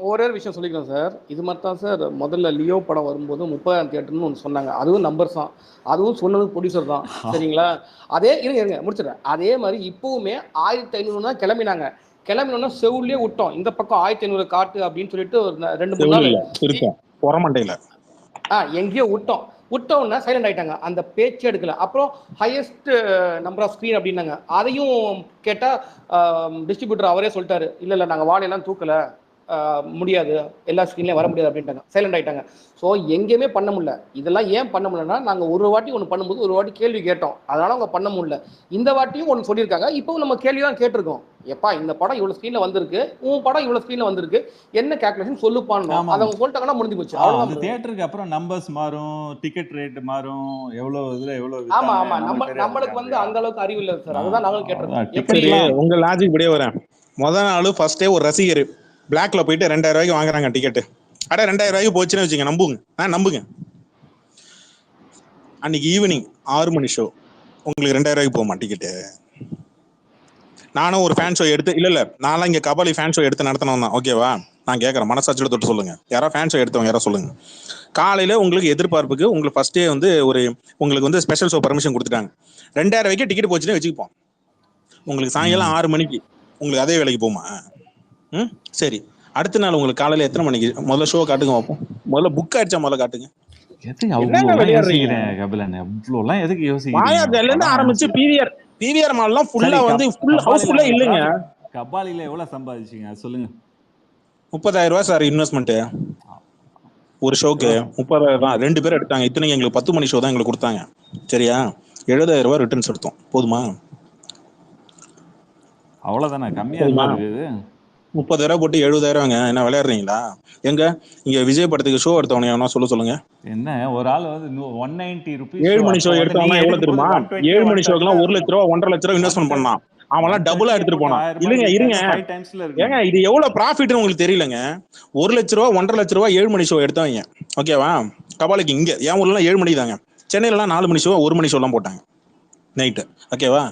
ஒரே ஒரு விஷயம் சொல்லிக்கிறேன் சார். இது மாதிரி தான் சார் முதல்ல லியோ படம் வரும்போது 30,000 தியேட்டர்னு ஒண்ணு சொன்னாங்க. அதுவும் நம்பர்ஸ் தான். அதுவும் சொன்னது ப்ரொடியூசர் தான். சரிங்களா? அதே இருங்க இருங்க முடிச்சுடுறேன். அதே மாரி இப்பவுமே 1500 தான் கிளம்பினாங்க. கிளம்பினோன செவுல்லயே விட்டோம். இந்த பக்கம் 1500 காட்டு அப்படின்னு சொல்லிட்டு ஒரு 2, 3 செவில் நாள் இல்ல இருக்கும் பொறமண்டையில எங்கேயோ விட்டோம். விட்ட உடனே சைலண்ட் ஆயிட்டாங்க. அந்த பேச்சு எடுக்கல. அப்புறம் ஹையஸ்ட் நம்பர் ஆஃப் ஸ்க்ரீன் அப்படின்னாங்க. அதையும் கேட்டா டிஸ்ட்ரிபியூட்டர் அவரே சொல்லிட்டாரு. இல்ல இல்ல நாங்க வாழையெல்லாம் தூக்கல. முடியாது, எல்லா ஸ்க்ரீன்லையும் வர முடியாது அப்படின்ட்டாங்க. சைலண்ட் ஆயிட்டாங்க. ஸோ எங்கேயுமே பண்ண முடியல. இதெல்லாம் ஏன் பண்ண முடியலன்னா நாங்கள் ஒரு வாட்டி ஒன்று பண்ணும்போது ஒரு வாட்டி கேள்வி கேட்டோம். அதனால அவங்க பண்ண முடியல. இந்த வாட்டியும் ஒன்று சொல்லியிருக்காங்க. இப்பவும் நம்ம கேள்வி தான் கேட்டிருக்கோம். எப்பா இந்த படம் இவ்வளோ ஸ்க்ரீனில் வந்திருக்கு, உன் படம் இவ்வளோ ஸ்க்ரீனில் வந்திருக்கு, என்ன கேல்குலேஷன் சொல்லுப்பான்னு அதை அவங்க சொல்லிட்டாங்கன்னா முடிஞ்சு போச்சு. அது தியேட்டருக்கு அப்புறம் நம்பர்ஸ் மாறும், டிக்கெட் ரேட் மாறும், எவ்வளவு இதுல எவ்வளவு ஆமா ஆமா நம்மளுக்கு வந்து அந்த அளவுக்கு அறிவு இல்லை சார். அதுதான் நாங்களும் கேட்டிருக்கோம். எப்படி உங்க லாஜிக் படியே வரேன். முதல் நாள் ஃபர்ஸ்டே ஒரு ரசிகர் பிளாக்ல போயிட்டு 2000 ரூபாய்க்கு வாங்குறாங்க டிக்கெட்டு. 2000 ரூபாய்க்கு போச்சுன்னு வச்சுங்க, நம்புங்க. அன்னைக்கு ஈவினிங் 6 மணி ஷோ உங்களுக்கு 2000 ரூபாய்க்கு போகுமா டிக்கெட்டு? நானும் ஒரு ஃபேன் ஷோ எடுத்து இல்ல நான்லாம் இங்க கபாலி ஃபேன் ஷோ எடுத்து நடத்தினோம் தான். ஓகேவா? நான் கேட்கறேன், மனசாட்சியோட தொட்டு சொல்லுங்க. யாரோ ஃபேன் ஷோ எடுத்தவங்க யாரோ சொல்லுங்க. காலையில உங்களுக்கு எதிர்பார்ப்புக்கு உங்களுக்கு ஃபர்ஸ்டே வந்து உங்களுக்கு வந்து ஸ்பெஷல் ஷோ பர்மிஷன் கொடுத்துட்டாங்க. 2000 ரூபாய்க்கு டிக்கெட் போச்சுன்னு வச்சுப்போம். உங்களுக்கு சாயங்காலம் 6 மணிக்கு உங்களுக்கு அதே வேலைக்கு போமா? சரி, அடுத்த நாள் உங்களுக்கு காலையில எத்தனை மணிக்கு? முதல்ல ஷோ காட்டுங்க பார்ப்போம். முதல்ல புக் ஆயிடுச்சா முதல்ல காட்டுங்க. ஆரம்பிச்சு பிவிஆர் மால்லாம் ஃபுல்லா வந்து ஃபுல் ஹவுஸ்ஃபுல்லா இல்லைங்க. கபாலில எவ்வளவு சம்பாதிச்சீங்க சொல்லுங்க. 30,000 ரூபாய் சார் இன்வெஸ்ட்மெண்ட் ஒரு ஷோக்கு. 30,000 தான். 2 பேர் எடுத்தாங்க. இத்தனைக்கு எங்களுக்கு 10 மணி ஷோ தான் எங்களுக்கு கொடுத்தாங்க. சரியா? 70,000 ரூபாய் ரிட்டர்ன்ஸ் எடுத்தோம். போதுமா? அவ்வளவுதானே? கம்மியா இருக்குது. 30,000 போட்டு 70,000 என்ன விளையாடுறீங்களா? எங்க இங்க விஜய் படத்துக்கு ஷோ எடுத்தவனே எவனா சொல்லுங்க. என்ன ஒரு ஆள் வந்து 190 ரூபீஸ் 7 மணி ஷோ எடுத்தவனா எவ்வளவு தெரியுமா? 7 மணி ஷோக்குலாம் 1 லட்ச ரூபா 1.5 லட்ச ரூபா இன்வெஸ்ட்மெண்ட் பண்ணான். அவன்லாம் டபுளா எடுத்துட்டு போனான். இருங்க ஏங்க, இது எவ்வளவு ப்ராஃபிட்னு உங்களுக்கு தெரியலங்க. 1 லட்ச ரூபா 1.5 லட்ச ரூபா 7 மணி ஷோ எடுத்தவங்க. ஓகேவா? கபாலிக்கு இங்க என் ஊர்லாம் 7 மணிக்கு தாங்க. சென்னையிலாம் 4 மணி ஷோ 1 மணி ஷோ எல்லாம் போட்டாங்க நைட்டு. ஓகேவா?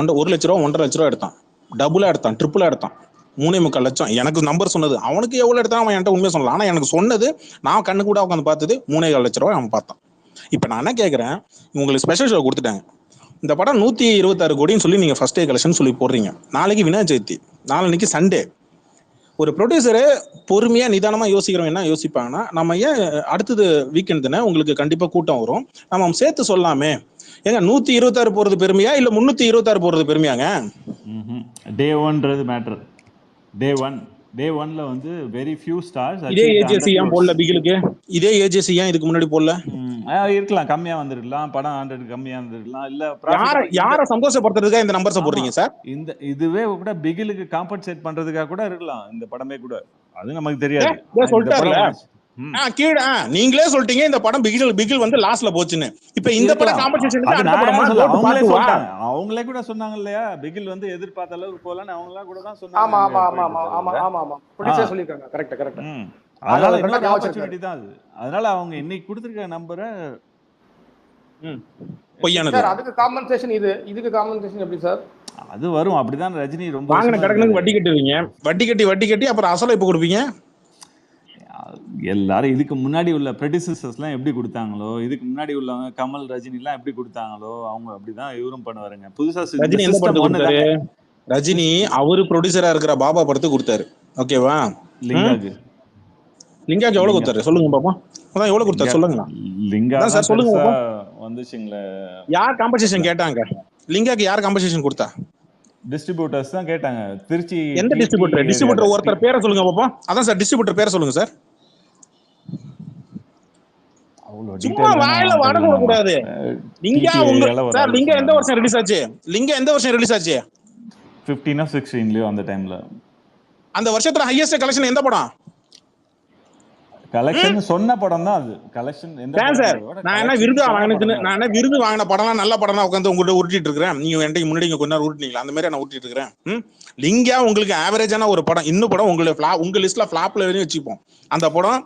1 லட்ச ரூபா 1.5 லட்ச ரூபா எடுத்தான். டபுளா எடுத்தான், ட்ரிபிளா எடுத்தான். 3.25 லட்சம். எனக்கு நம்பர் சொன்னது. அவனுக்கு எவ்வளவு எடுத்தான் அவன் என்கிட்ட உண்மையை சொல்லலாம். ஆனா எனக்கு சொன்னது, நான் கண்ணு கூட உட்காந்து பார்த்தது 3.25 லட்ச ரூபாய் அவன் பார்த்தான். இப்ப நான் என்ன கேட்கறேன், உங்களுக்கு ஸ்பெஷல் ஷோ கொடுத்துட்டாங்க. இந்த படம் 126 கோடின்னு சொல்லி நீங்க ஃபர்ஸ்ட் டே கலெக்ஷன் சொல்லி போடுறீங்க. நாளைக்கு விநாயகர் சதுர்த்தி, நாளைக்கு சண்டே. ஒரு ப்ரொடியூசரு பொறுமையா நிதானமா யோசிக்கிறவங்க என்ன யோசிப்பாங்கன்னா, நம்ம ஏன் அடுத்தது வீக்கெண்ட் தானே உங்களுக்கு கண்டிப்பா கூட்டம் வரும், நம்ம சேர்த்து சொல்லாமே. ஏங்க 126 போறது பெருமையா இல்ல 326 போறது பெருமையாங்க? டே 1ன்றது மேட்டர். டே 1ல வந்து வெரி ஃபியூ ஸ்டார்ஸ். இதே ஏஜேசி ஏன் போடல பிகிலுக்கு? இதே ஏஜேசி ஏன் இதுக்கு முன்னாடி போடல? இருக்கலாம், கம்மியா வந்திருக்கலாம். படம் 100 கம்மியா வந்திருக்கலாம். இல்ல யார சந்தோஷப்படுத்துறதுக்காக இந்த நம்பர்ஸ் போடுறீங்க சார்? இதுவே கூட பிகிலுக்கு காம்பன்சேட் பண்றதுக்காக கூட இருக்கலாம் இந்த படமே கூட. அது நமக்கு தெரியாது. சொல்லிட்டாருல கீழ நீங்களே சொல்லிட்டீங்க இந்த படம் பிகில் வந்து லாஸ்ட்ல போச்சுன்னு. இப்ப இந்த படம் காம்பன்சேஷனுக்கு அடுத்த படமா? அவங்களே கூட சொன்னாங்க இல்லையா, பிகில் வந்து எதிர்பார்த்த அளவுக்கு போலன்னு அவங்களா கூட தான் சொன்னாங்க. ஆமா ஆமா ஆமா ஆமா ஆமா ஆமா ப்ரொடியூசர் சொல்லிருக்காங்க. Correct correct. அதனால இன்னொரு ஆப்பர்ச்சுனிட்டி தான் அது. அதனால அவங்க இன்னைக்கு கொடுத்திருக்க நம்பரை பொய்யானது சார். அதுக்கு காம்பன்சேஷன் இதுக்கு காம்பன்சேஷன் எப்படி சார்? அது வரும். அப்படிதான் ரஜினி ரொம்ப வாங்கின கடனுக்கு வட்டி கட்டுவீங்க. வட்டி கட்டி அப்புறம் அசலை எப்ப கொடுப்பீங்க? எல்லாரும் இதுக்கு முன்னாடி உள்ள ப்ரொடியூசர்ஸ்லாம் எப்படி கொடுத்தாங்களோ, இதுக்கு முன்னாடி உள்ளவங்க கமல் ரஜினிலாம் எப்படி கொடுத்தாங்களோ அவங்க அப்படிதான் இவரும் பண்ணுவாருங்க. புதுசா ரஜினி எந்த படத்துக்கு கொடுத்தாரு? ரஜினி அவரு ப்ரொடியூசரா இருக்கிற பாபா படத்துக்கு கொடுத்தாரு. ஓகேவா? லிங்காக்கு எவ்வளவு கொடுத்தாரு சொல்லுங்க பாப்போம். அதான் எவ்வளவு கொடுத்தாரு சொல்லுங்க. லிங்கா சார் சொல்லுங்க வந்துச்சுங்களே. யார் காம்பன்சேஷன் கேட்டாங்க? லிங்காக்கு யார் காம்பன்சேஷன் கொடுத்தா? டிஸ்ட்ரிபியூட்டர்ஸ் தான் கேட்டாங்க. திருச்சி எந்த டிஸ்ட்ரிபியூட்டர் ஒருத்தர் பேரை சொல்லுங்க பாப்போம். அதான் சார் டிஸ்ட்ரிபியூட்டர் பேரை சொல்லுங்க சார். சும்மா வாயில வடக்க கூடாது. லிங்கா சார் லிங்கா எந்த வருஷம் ரிலீஸ் ஆச்சு? 15 16 அந்த டைம்ல. அந்த வருஷத்துல ஹையஸ்ட் கலெக்ஷன் எந்த படம்? கலெக்ஷன் சொன்ன படம் தான் அது. கலெக்ஷன் எந்த படம் சார்? நான் என்ன விருது வாங்கின படம்லாம் நல்ல படம் தான் உட்காந்து உங்கள்கிட்ட உருட்டிட்டு இருக்கிறேன். நீங்க என்கிட்ட முன்னாடி கொஞ்ச நேரம் உருட்டினீங்களா? அந்த மாதிரி நான் உருட்டிட்டு இருக்கிறேன். லிங்கா உங்களுக்கு ஆவரேஜான ஒரு படம். இன்னும் படம் உங்க லிஸ்ட்ல ஃபிளாப்ல வச்சுப்போம். அந்த படம்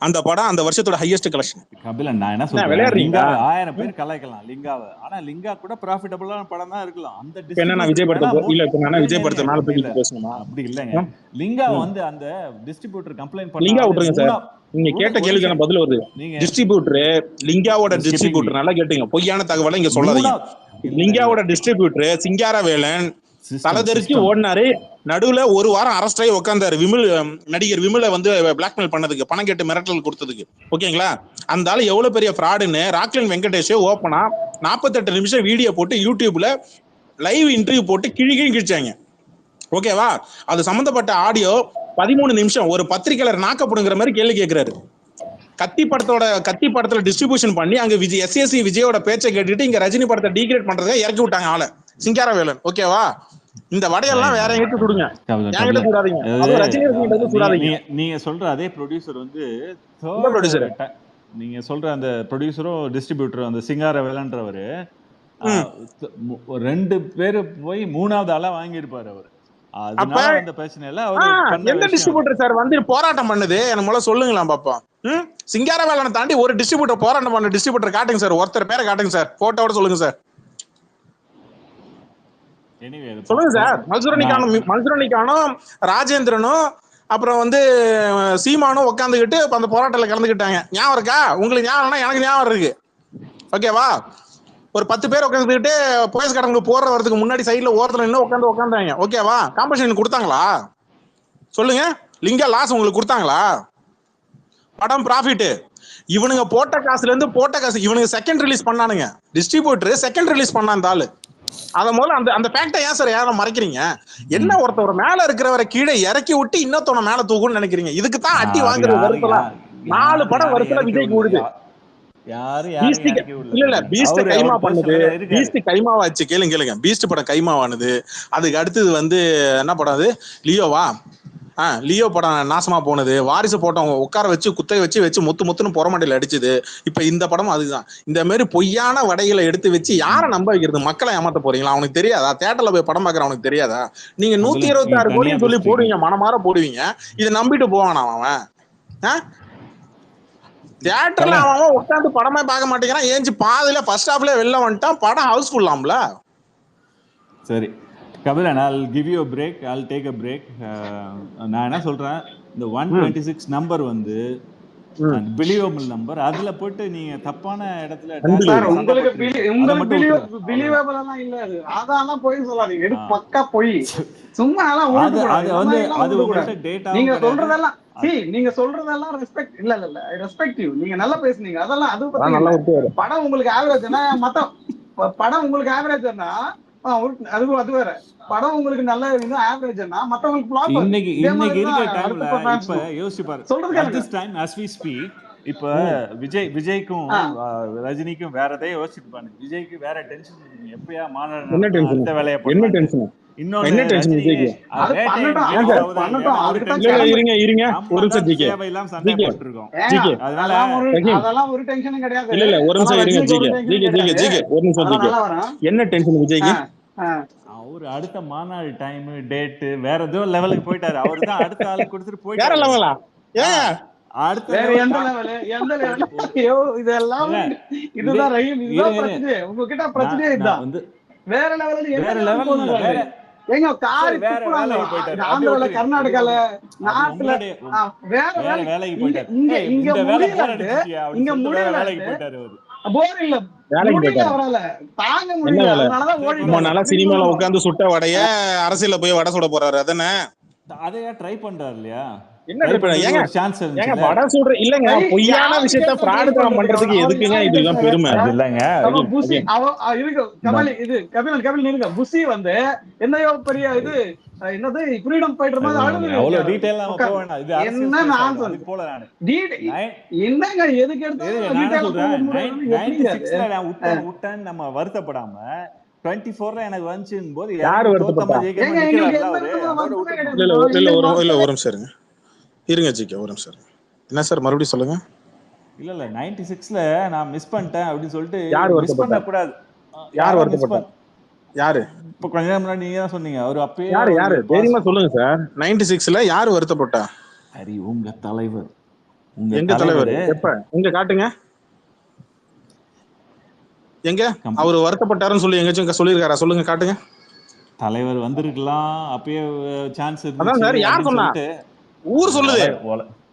அந்த படம் அந்த வருஷத்தோட ஹையஸ்ட் கலெக்ஷன். கபிலன் நான் என்ன சொல்றேன், லிங்கா 1000 பேர் கலாய்க்கலாம் லிங்காவை, ஆனா லிங்கா கூட ப்ராஃபிட்டபிளான படம் தான் இருக்கலாம். அந்த என்ன விஜய் படத்தை இல்ல இப்ப நான் விஜய் படத்தை மேல தூக்கி பேசணுமா? அப்படி இல்லங்க, லிங்கா வந்து அந்த டிஸ்ட்ரிபியூட்டர் கம்ப்ளைண்ட் பண்ணா லிங்கா விட்டுருங்க சார். நீங்க கேட்ட கேள்விக்கான பதில் வருது. டிஸ்ட்ரிபியூட்டர் லிங்காவோட டிஸ்ட்ரிபியூட்டர் நல்லா கேட்டீங்க, பொய்யான தகவலை இங்க சொல்லாதீங்க. லிங்காவோட டிஸ்ட்ரிபியூட்டர் சிங்காரவேலன் தலைதெறிச்சு ஓடினாரு. நடுவுல ஒரு வாரம் அரெஸ்ட் ஆகி உட்காந்தாரு விமல், நடிகர் விமலை வந்து பிளாக்மெயில் பண்ணதுக்கு, பணம் கேட்டு மிரட்டல் கொடுத்ததுக்கு. ஓகேங்களா? அந்த ஆளு எவ்வளவு பெரிய ஃப்ராடுன்னு ராக்லின் வெங்கடேஷ் ஓப்பனா 48 நிமிஷம் வீடியோ போட்டு யூடியூப்ல லைவ் இன்டர்வியூ போட்டு கிழிச்சாங்க. ஓகேவா? அது சம்பந்தப்பட்ட ஆடியோ 13 நிமிஷம். ஒரு பத்திரிகையாளர் நாக்கப்படுங்கிற மாதிரி கேள்வி கேட்கிறாரு. கத்தி படத்துல டிஸ்ட்ரிபியூஷன் பண்ணி அங்க விஜய் எஸ்எஸ்சி விஜயோட பேச்சை கேட்டுட்டு இங்க ரஜினி படத்தை டீக்ரேட் பண்றதை இறக்கி விட்டாங்க ஆள சிங்காரவேலன். ஓகேவா? இந்த வடையெல்லாம் வேற எங்கிட்ட சுடுங்க, என்கிட்ட சுடாதீங்க. நீங்க சொல்ற அதே ப்ரொடியூசர் வந்து நீங்க சொல்ற அந்த ப்ரொடியூசரும் டிஸ்ட்ரிபியூட்டரும் அந்த சிங்காரவேலன்றவரு 2 பேரு போய் 3வது ஆளா வாங்கியிருப்பாரு அவரு. அதனால அந்த பிரச்சனை இல்ல. அவர் எந்த டிஸ்ட்ரிபியூட்டர் சார் வந்து போராட்டம் பண்ணுது எனக்கு முதல்ல சொல்லுங்களா பாப்போம். சிங்காரவேலனை தாண்டி ஒரு டிஸ்ட்ரிபியூட்டர் போராட்டம் பண்ண டிஸ்ட்ரிபியூட்டர் காட்டுங்க சார், ஒருத்தர் பேரை காட்டுங்க சார், போட்டோட சொல்லுங்க சார். சொல்லுங்க சார். மல்சுரனிக்கானும் ராஜேந்திரனும் அப்புறம் வந்து சீமானும் உட்காந்துக்கிட்டு அந்த போராட்டத்தில் கலந்துக்கிட்டாங்க. ஞாபகம் இருக்கா உங்களுக்கு? ஞாபகம்னா எனக்கு ஞாபகம் இருக்கு. ஓகேவா? ஒரு 10 பேர் உட்காந்துக்கிட்டு போலீஸ் கடங்களுக்கு போற வரதுக்கு முன்னாடி சைட்ல ஓரத்துல நின்று உட்காந்தாங்க. ஓகேவா? காம்பன்சேஷன் கொடுத்தாங்களா சொல்லுங்க? லிங்கா லாஸ் உங்களுக்கு கொடுத்தாங்களா? படம் ப்ராஃபிட். இவனுங்க போட்ட காசுல இருந்து இவனுங்க செகண்ட் ரிலீஸ் பண்ணானுங்க. டிஸ்ட்ரிபியூட்டர் செகண்ட் ரிலீஸ் பண்ணா அந்த ஆளு. அத முதல்ல அந்த ஃபேக்டை ஏன் சார் யாரும் மறைக்கிறீங்க? என்ன ஒருத்தவரை மேல இருக்கிறவரை கீழே இறக்கி விட்டு இன்னொருத்தவனை மேல தூக்குன்னு நினைக்கிறீங்க? இதுக்கு தான் அட்டி வாங்குறது. வருத்தல 4 படம் வருத்தல விஜய் கூடுது. இல்ல பீஸ்ட் கைமா பண்ணுது. பீஸ்ட் கைமாவாச்சு. கேளுங்க, பீஸ்ட் படம் கைமாவானது. அதுக்கு அடுத்தது வந்து என்ன படம் அது? லியோவா? லியோ படம் நாசமா போனது. வாரிசு போட்டவங்க உட்கார வச்சு குத்தை வச்சு முத்துன்னு புறமண்டையில அடிச்சுது. இப்ப இந்த படம் அதுதான். இந்த மாதிரி பொய்யான வடைகளை எடுத்து வச்சு யாரை நம்ப வைக்கிறது? மக்களை ஏமாத்த போறீங்களா? அவனுக்கு தெரியாதா? தேட்டர்ல போய் படம் பாக்குற அவனுக்கு தெரியாதா? நீங்க 126 கோடின்னு சொல்லி போடுவீங்க, மனமாற போடுவீங்க. இதை நம்பிட்டு போவானா அவன்? தியேட்டர்ல அவன் உட்காந்து படமே பார்க்க மாட்டேங்கிறான். ஏஞ்சி பாதியில ஃபர்ஸ்ட் ஹாஃப்ல வெளில வந்துட்டான். படம் ஹவுஸ்ஃபுல்லாம்ல. சரி Kabilan, I'll give you a break. I'll take a break. நான் என்ன சொல்றேன், இந்த 126 நம்பர் வந்து பிலீவபிள் நம்பர். அதுல போட்டு நீங்க தப்பான இடத்துல உங்களுக்கு பிலீவபிள் எல்லாம் இல்ல. அது அதான் போய் சொல்லாதீங்க. இது பக்கா போய் சும்மா எல்லாம் நீங்க சொல்றதெல்லாம் நீங்க சொல்றதெல்லாம் ரெஸ்பெக்ட் இல்ல ரெஸ்பெக்ட் யூ. நீங்க நல்லா பேசுனீங்க. அதெல்லாம் அது படம் உங்களுக்கு ஆவரேஜ்னா மத்த படம் உங்களுக்கு ஆவரேஜ்னா அது வேற. படம் உங்களுக்கு நல்ல ஆவரேஜ்னா மத்தவங்களுக்கு ஃப்ளாப். இன்னைக்கு இருக்க டைம்ல இப்ப யோசிச்சு பாருங்க. சொல்றது at this time as we speak இப்ப விஜய்க்கும் ரஜினிக்கும் வேற எதை யோசிச்சுட்டு பாருங்க. விஜய்க்கு வேற டென்ஷன் இருக்கு. எப்பயா மாநாடு வேலையை என்ன டென்ஷன்? இன்னொன்னு டென்ஷன் விஜய்க்கு அது பண்ணட்டும். இருங்க ஒரு நிமிஷம் ஜிகே எல்லாம் சண்டை போட்டுறோம் ஜிகே. அதெல்லாம் ஒரு டென்ஷனும் கிடையாது. இல்ல ஒரு நிமிஷம் இருங்க ஜிகே ஒரு நிமிஷம் ஜிகே. என்ன டென்ஷன் விஜய்க்கு? அவரு அடுத்த மாநாடு டைம் டேட் வேற ஏதோ லெவலுக்கு போயிட்டாரு. அவரு தான் அடுத்த ஆளு கொடுத்துட்டு போயிட்டாரு. வேற லெவலா? அடுத்த எந்த லெவல்? ஐயோ இதெல்லாம் இதுதான் ரயில். இதுதான் பிரச்சனை. உங்ககிட்ட பிரச்சனையே இதுதான். வந்து வேற லெவல்ல வேற லெவல் எங்க கார் ஆந்திரால கர்நாடகால நாட்டுல வேற வேலைக்கு போயிட்டாரு. இங்க முடியல. போர் இல்ல தாங்க முடியல. அதனாலதான் ஓடி சினிமால உட்கார்ந்து சுட்ட வடைய அரசியல போய் வடை சுட போறாரு. அதானே அதையா ட்ரை பண்றாரு இல்லையா? பொய்யான விஷயத்த ஃப்ராடுத்தனம் பண்றதுக்கு எதுக்குங்க இதெல்லாம் பெருமை இல்லங்க? கபிலன் இருங்க. புசி வந்து என்னையோ பெரிய இது என்னது ஃப்ரீடம் ஃபைட்டர் மாதிரி அழுது அவ்வளவு டீடைலா போக வேண்டாம். இது என்ன நான் போல நான் என்னங்க எதுக்கு எடுத்தாலும் டீடைலா போக 96ல உட்டன் நம்ம வருத்தப்படாம 24ல எனக்கு வந்துச்சுன் போது யார் வருத்தப்பட்டா? இல்ல ஒரு நிமிஷம் இருங்க ஜிகே ஒரு நிமிஷம். என்ன சார் மறுபடியும் சொல்லுங்க. இல்ல 96ல நான் மிஸ் பண்ணிட்டேன் அப்படின்னு சொல்லிட்டு மிஸ் பண்ண கூடாது. யார் வருத்தப்பட்டா? யாரு? இப்ப கொஞ்ச நேரம் முன்னாடி நீங்க தான் சொன்னீங்க. அவர் அப்பயே யாரு தைரியமா சொல்லுங்க சார். 96ல யார் வருத்தப்பட்டா? சரி உங்க தலைவர் எங்க தலைவர் எப்ப எங்க காட்டுங்க, எங்க அவர் வருத்தப்பட்டாருன்னு சொல்லி எங்கேயாச்சும் சொல்லியிருக்காரா? சொல்லுங்க, காட்டுங்க. தலைவர் வந்திருக்கலாம், அப்பயே சான்ஸ் அதான் சார், யார் சொன்னா? ஊர் சொல்லுது.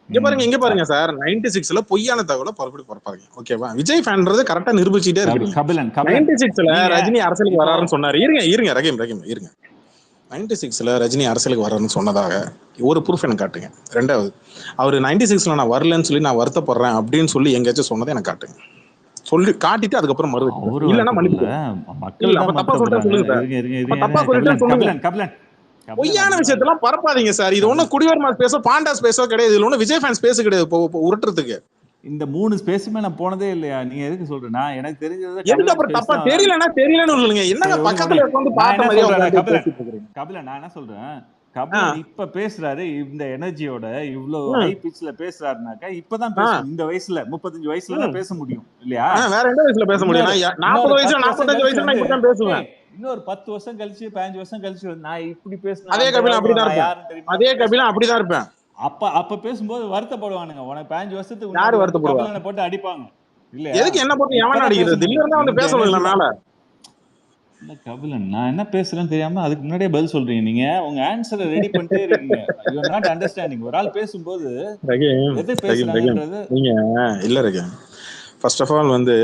இங்க பாருங்க சார், 96ல பொய்யான தகவலை பரப்பாங்க. ஓகேவா? விஜய் ஃபேன்றது கரெக்டா நிரூபிச்சுட்டே இருக்கு. 96ல ரஜினி அரசியலுக்கு வராருன்னு சொன்னாரு. இருங்க ரஹீம் இருங்க. 96ல ரஜினி அரசியலுக்கு வராருன்னு சொன்னதாக ஒரு ப்ரூஃப் எனக்கு காட்டுங்க. ரெண்டாவது, அவர் 96ல நான் வரலன்னு சொல்லி நான் வருத்தப்படுறேன் அப்படின்னு சொல்லி எங்கேயாச்சும் சொன்னதை எனக்கு காட்டுங்க. சொல்லி காட்டிட்டு அதுக்கப்புறம் மறுபடியும் இல்லன்னா மன்னிப்பு. தப்பா சொல்லிட்டேன் சொல்லுங்க சார். தப்பா சொல்லிட்டேன் சொல்லுங்க. பொய்யான விஷயத்தெல்லாம் பரப்பாதீங்க சார். இது ஒன்னும் குடிவரமா பேச பாண்டாஸ் பேச கிடையாது. இதுல ஒன்னும் விஜய் ஃபேன்ஸ் பேச கிடையாது உருட்டுறதுக்கு. இந்த 3 ஸ்பேஸுமே நான் போனதே இல்லையா? நீங்க எதுக்கு சொல்றேன்னா எனக்கு தெரிஞ்சது எதுக்கு அப்புறம் தப்பா தெரியலன்னு சொல்லுங்க. என்னங்க பக்கத்துல உட்கார்ந்து பார்த்த மாதிரியே கபிலன், நான் என்ன சொல்றேன், கபிலன் இப்ப பேசுறாரு இந்த எனர்ஜியோட, இவ்வளவு ஹை பிட்ச்ல பேசுறாருனாக்கா இப்பதான் பேசணும். இந்த வயசுல 35 வயசுல தான் பேச முடியும் இல்லையா? வேற எந்த வயசுல பேச முடியும்? 40 வயசுல 45 வயசுல நான் இப்படி தான் பேசுவேன். இன்னொரு 10 வருஷம் கழிச்சு 15 வருஷம் கழிச்சு நான் இப்படி பேசுறேன். அதே கபிலன் அப்படிதான் இருப்பேன். அதே கபிலன் அப்படிதான் இருப்பேன். அப்ப பேசும்போது வருத்தப்படுவானுங்க. உனக்கு 15 வருஷத்துக்கு யாரு வருத்தப்படுவா? கபிலனை போட்டு அடிப்பாங்க இல்ல? எதுக்கு என்ன போட்டு எவன் அடிக்கிறது? இல்ல இருந்தா வந்து பேசணும் இல்ல மேல. இல்ல கபிலன், நான் என்ன பேசுறேன்னு தெரியாம அதுக்கு முன்னாடியே பதில் சொல்றீங்க. நீங்க உங்க ஆன்சரை ரெடி பண்ணிட்டே இருக்கீங்க. You are not understanding. ஒரு ஆள் பேசும்போது எது பேசுறாங்கன்றது நீங்க இல்ல ரகே. ஃபர்ஸ்ட் ஆஃப் ஆல் வந்து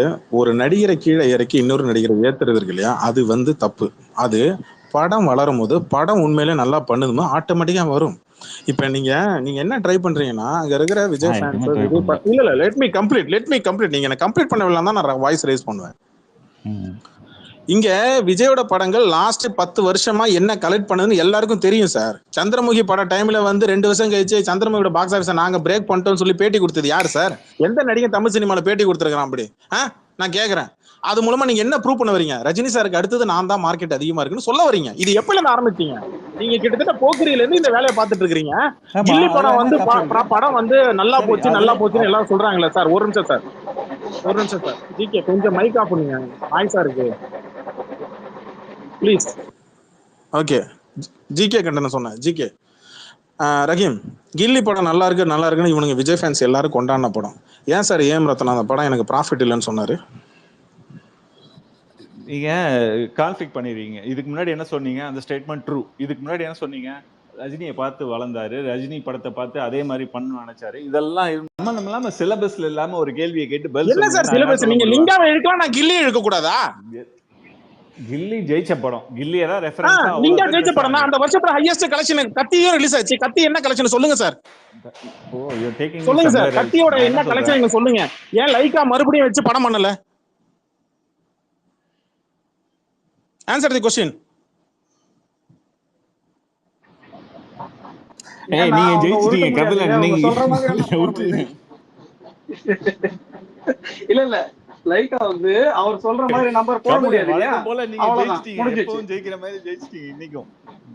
ஒரு நடிகரை கீழே இறக்கி இன்னொரு நடிகரை ஏத்துறது இருக்கு இல்லையா, அது வந்து தப்பு. அது படம் வளரும் போது படம் உண்மையிலே நல்லா பண்ணுதுமோ ஆட்டோமேட்டிக்கா வரும். இப்ப நீங்க என்ன ட்ரை பண்றீங்கன்னா, அங்க இருக்கிற விஜய் ஃபேன்ஸ் இல்ல லெட் மீ கம்ப்ளீட். நீங்க என்ன கம்ப்ளீட் பண்ணவில்லை தான் நான் வாய்ஸ் ரைஸ் பண்ணுவேன். இங்க விஜயோட படங்கள் லாஸ்ட் 10 வருஷமா என்ன கலெக்ட் பண்ணுதுன்னு எல்லாருக்கும் தெரியும் சார். சந்திரமுகி பட டைம்ல வந்து 2 வருஷம் கழிச்சு சந்திரமுகியோட பாக்ஸ் ஆஃபீஸை நாங்க பிரேக் பண்ணிட்டோம்னு சொல்லி பேட்டி கொடுத்தது யாரு சார்? எந்த நடிகை தமிழ் சினிமால பேட்டி கொடுத்துருக்கான் அப்படி? நான் கேக்குறேன். அது மூலமா நீங்க என்ன ப்ரூவ் பண்ண வரீங்க? ரஜினி சாருக்கு அடுத்தது நான் தான் மார்க்கெட் அதிகமா இருக்குன்னு சொல்ல வரீங்க. இது எப்பல இருந்து ஆரம்பிச்சீங்க? நீங்க கிட்டத்தட்ட போக்கிரியில இருந்து இந்த வேலையை பார்த்துட்டு இருக்கீங்க. கில்லி படம் வந்து படம் வந்து நல்லா போச்சுன்னு எல்லாரும் சொல்றாங்களே சார். ஒரு நிமிஷம் சார். ஜிகே கொஞ்சம் மைக் ஆஃப் பண்ணுங்க, நாய்ஸா இருக்கு ப்ளீஸ். ஓகே, ஜிகே கண்டன சொன்னேன். ஜிகே ரஹீம், கில்லி படம் நல்லா இருக்குன்னு இவனுங்க விஜய் ஃபேன்ஸ் எல்லாரும் கொண்டாடின படம். ஏன் சார் ஏஎம் ரத்னா அந்த படம் எனக்கு ப்ராஃபிட் இல்லைன்னு சொன்னாரு? நீங்க கான்ஃபிளிக்ட் பண்ணிடுறீங்க. இதுக்கு முன்னாடி என்ன சொன்னீங்க? அந்த ஸ்டேட்மெண்ட் ட்ரூ. இதுக்கு முன்னாடி என்ன சொன்னீங்க? ரஜினியை பார்த்து வளர்ந்தாரு, ரஜினி படத்தை பார்த்து அதே மாதிரி பண்ணணும்னு நினைச்சாரு. இதெல்லாம் சம்பந்தம் இல்லாம சிலபஸ்ல இல்லாம ஒரு கேள்வியை கேட்டு பதில் என்ன சார் சிலபஸ்? நீங்க லிங்காவை இழுக்கலாம், நான் கில்லி இழுக்க கூடாதா? கில்லி ஜெயிச்ச படம், கில்லியை தான் ரெஃபரன்ஸா. லிங்கா ஜெயிச்ச படம் தான். அந்த வருஷத்துல ஹையஸ்ட் கலெக்ஷன் கத்தியும் ரிலீஸ் ஆச்சு. கத்தி என்ன கலெக்ஷன் சொல்லுங்க சார். சொல்லுங்க சார், கத்தியோட என்ன கலெக்ஷன் நீங்க சொல்லுங்க. ஏன் லைக்கா மறுபடியும் வச்சு படம் பண்ணல? Answer the question. நீங்க ஜெயிச்சிட்டீங்க கபிலன். நீங்க இல்ல லைட்டா வந்து அவர் சொல்ற மாதிரி நம்பர் போட முடியாது இல்லையா? போல நீங்க ஜெயிச்சிட்டீங்க. எப்பவும் ஜெயிக்கிற மாதிரி ஜெயிச்சிட்டீங்க இன்னைக்கும்.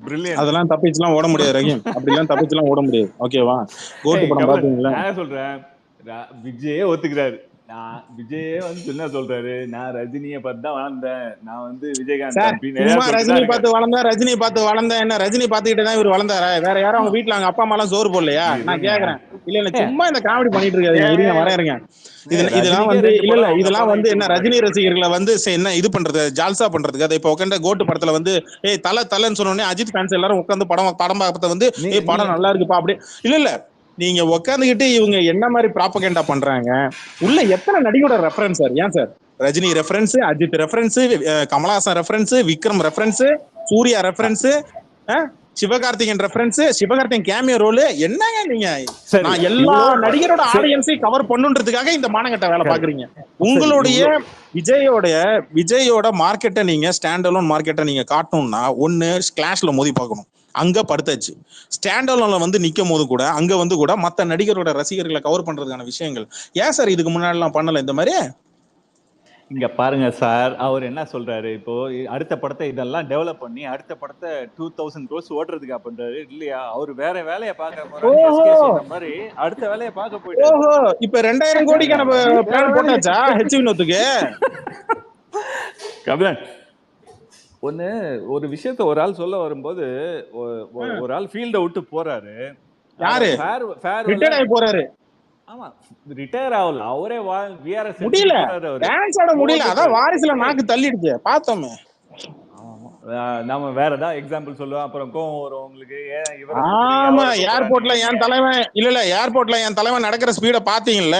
பிரில்லியன்ட். அதெல்லாம் தப்பிச்சுலாம் ஓட முடியாது ரஹீம். அப்படிலாம் தப்பிச்சுலாம் ஓட முடியாது. ஓகேவா? கோட் படம் பாத்தீங்களா? நான் சொல்றேன், விஜயே ஒத்துக்கிறாரு. நான் விஜயே வந்து என்ன சொல்றாரு, நான் ரஜினியை பார்த்து தான் வளர்ந்தேன், நான் வந்து விஜயகாந்த் ரஜினி பார்த்து வளர்ந்தேன். என்ன ரஜினி பார்த்துக்கிட்டு தான் இவர் வளர்ந்தாரா? வேற யாரும் அவங்க வீட்டுல அவங்க அப்பா அம்மா எல்லாம் சோறு போடலையா? நான் கேக்குறேன். இல்ல சும்மா இந்த காமெடி பண்ணிட்டு இருக்காரு. இருங்க வரையறேங்க. இதெல்லாம் வந்து இதெல்லாம் வந்து என்ன ரஜினி ரசிகர்களை வந்து என்ன இது பண்றது, ஜால்சா பண்றதுக்கு. அதை இப்ப உட்காந்து கோட்டு படத்துல வந்து தலைன்னு சொன்னோடனே அஜித் ஃபேன்ஸ் எல்லாரும் உட்காந்து படம் பார்த்த வந்து படம் நல்லா இருக்குப்பா அப்படி இல்ல நீங்க உட்காந்துக்கிட்டு இவங்க என்ன மாதிரி ப்ராபகண்டா பண்றாங்க. உள்ள எத்தனை நடிகோட ரெஃபரன்ஸ் சார்? ஏன் sir Rajini reference, Ajith reference, Kamalahasan reference, Vikram reference, Suriya reference, Sivakarthikeyan reference, Sivakarthikeyan cameo role. என்னங்க நீங்க எல்லா நடிகரோட ஆடியன்ஸையும் கவர் பண்ணுன்றதுக்காக இந்த மானங்கட்ட வேலை பாக்குறீங்க. உங்களுடைய விஜயோட மார்க்கெட்டை நீங்க ஸ்டாண்ட் அலோன் மார்க்கெட்டை நீங்க காட்டணும்னா ஒன்னு கிளாஷ்ல மோதி பார்க்கணும். அங்க படுத்தாச்சு. ஸ்டாண்ட் அலோன்ல வந்து நிக்கும் போது கூட அங்க வந்து கூட மத்த நடிகரோட ரசிகர்களை கவர் பண்றதுக்கான விஷயங்கள் ஏன் சார் இதுக்கு முன்னாடி எல்லாம் பண்ணல இந்த மாதிரி? இங்க பாருங்க சார், அவர் என்ன சொல்றாரு, இப்போ அடுத்த படத்தை இதெல்லாம் டெவலப் பண்ணி அடுத்த படத்தை 2000 crores ஓடுறதுக்கா பண்றாரு இல்லையா? அவரு வேற வேலையை பார்க்க போறாரு மாதிரி அடுத்த வேலையை பார்க்க போயிட்டு. ஓஹோ, இப்ப 2000 கோடிக்கான பிளான் போட்டாச்சா ஹெச் வினோத்துக்கு? கபிலன், ஒரு விஷயத்த ஒரு ஆள் சொல்ல வரும்போது ஒரு ஆள் ஃபீல்ட விட்டு போறாரு. யாரு? ரிட்டையர்ட் ஆகி போறாரு. ஆமா ரிட்டையர் ஆகல அவரே விஆர்எஸ் முடியல, டான்ஸ் ஆட முடியல. அதான் வாரிசுல நாக்கு தள்ளிடுச்சு பார்த்தோமே. நாம வேற ஏதாவது எக்ஸாம்பிள் சொல்லுவோம், அப்புறம் கோவம் வரும் உங்களுக்கு. ஆமா, ஏர்போர்ட்ல என் தலைவன் இல்ல ஏர்போர்ட்ல என் தலைவன் நடக்கிற ஸ்பீட பாத்தீங்கல்ல?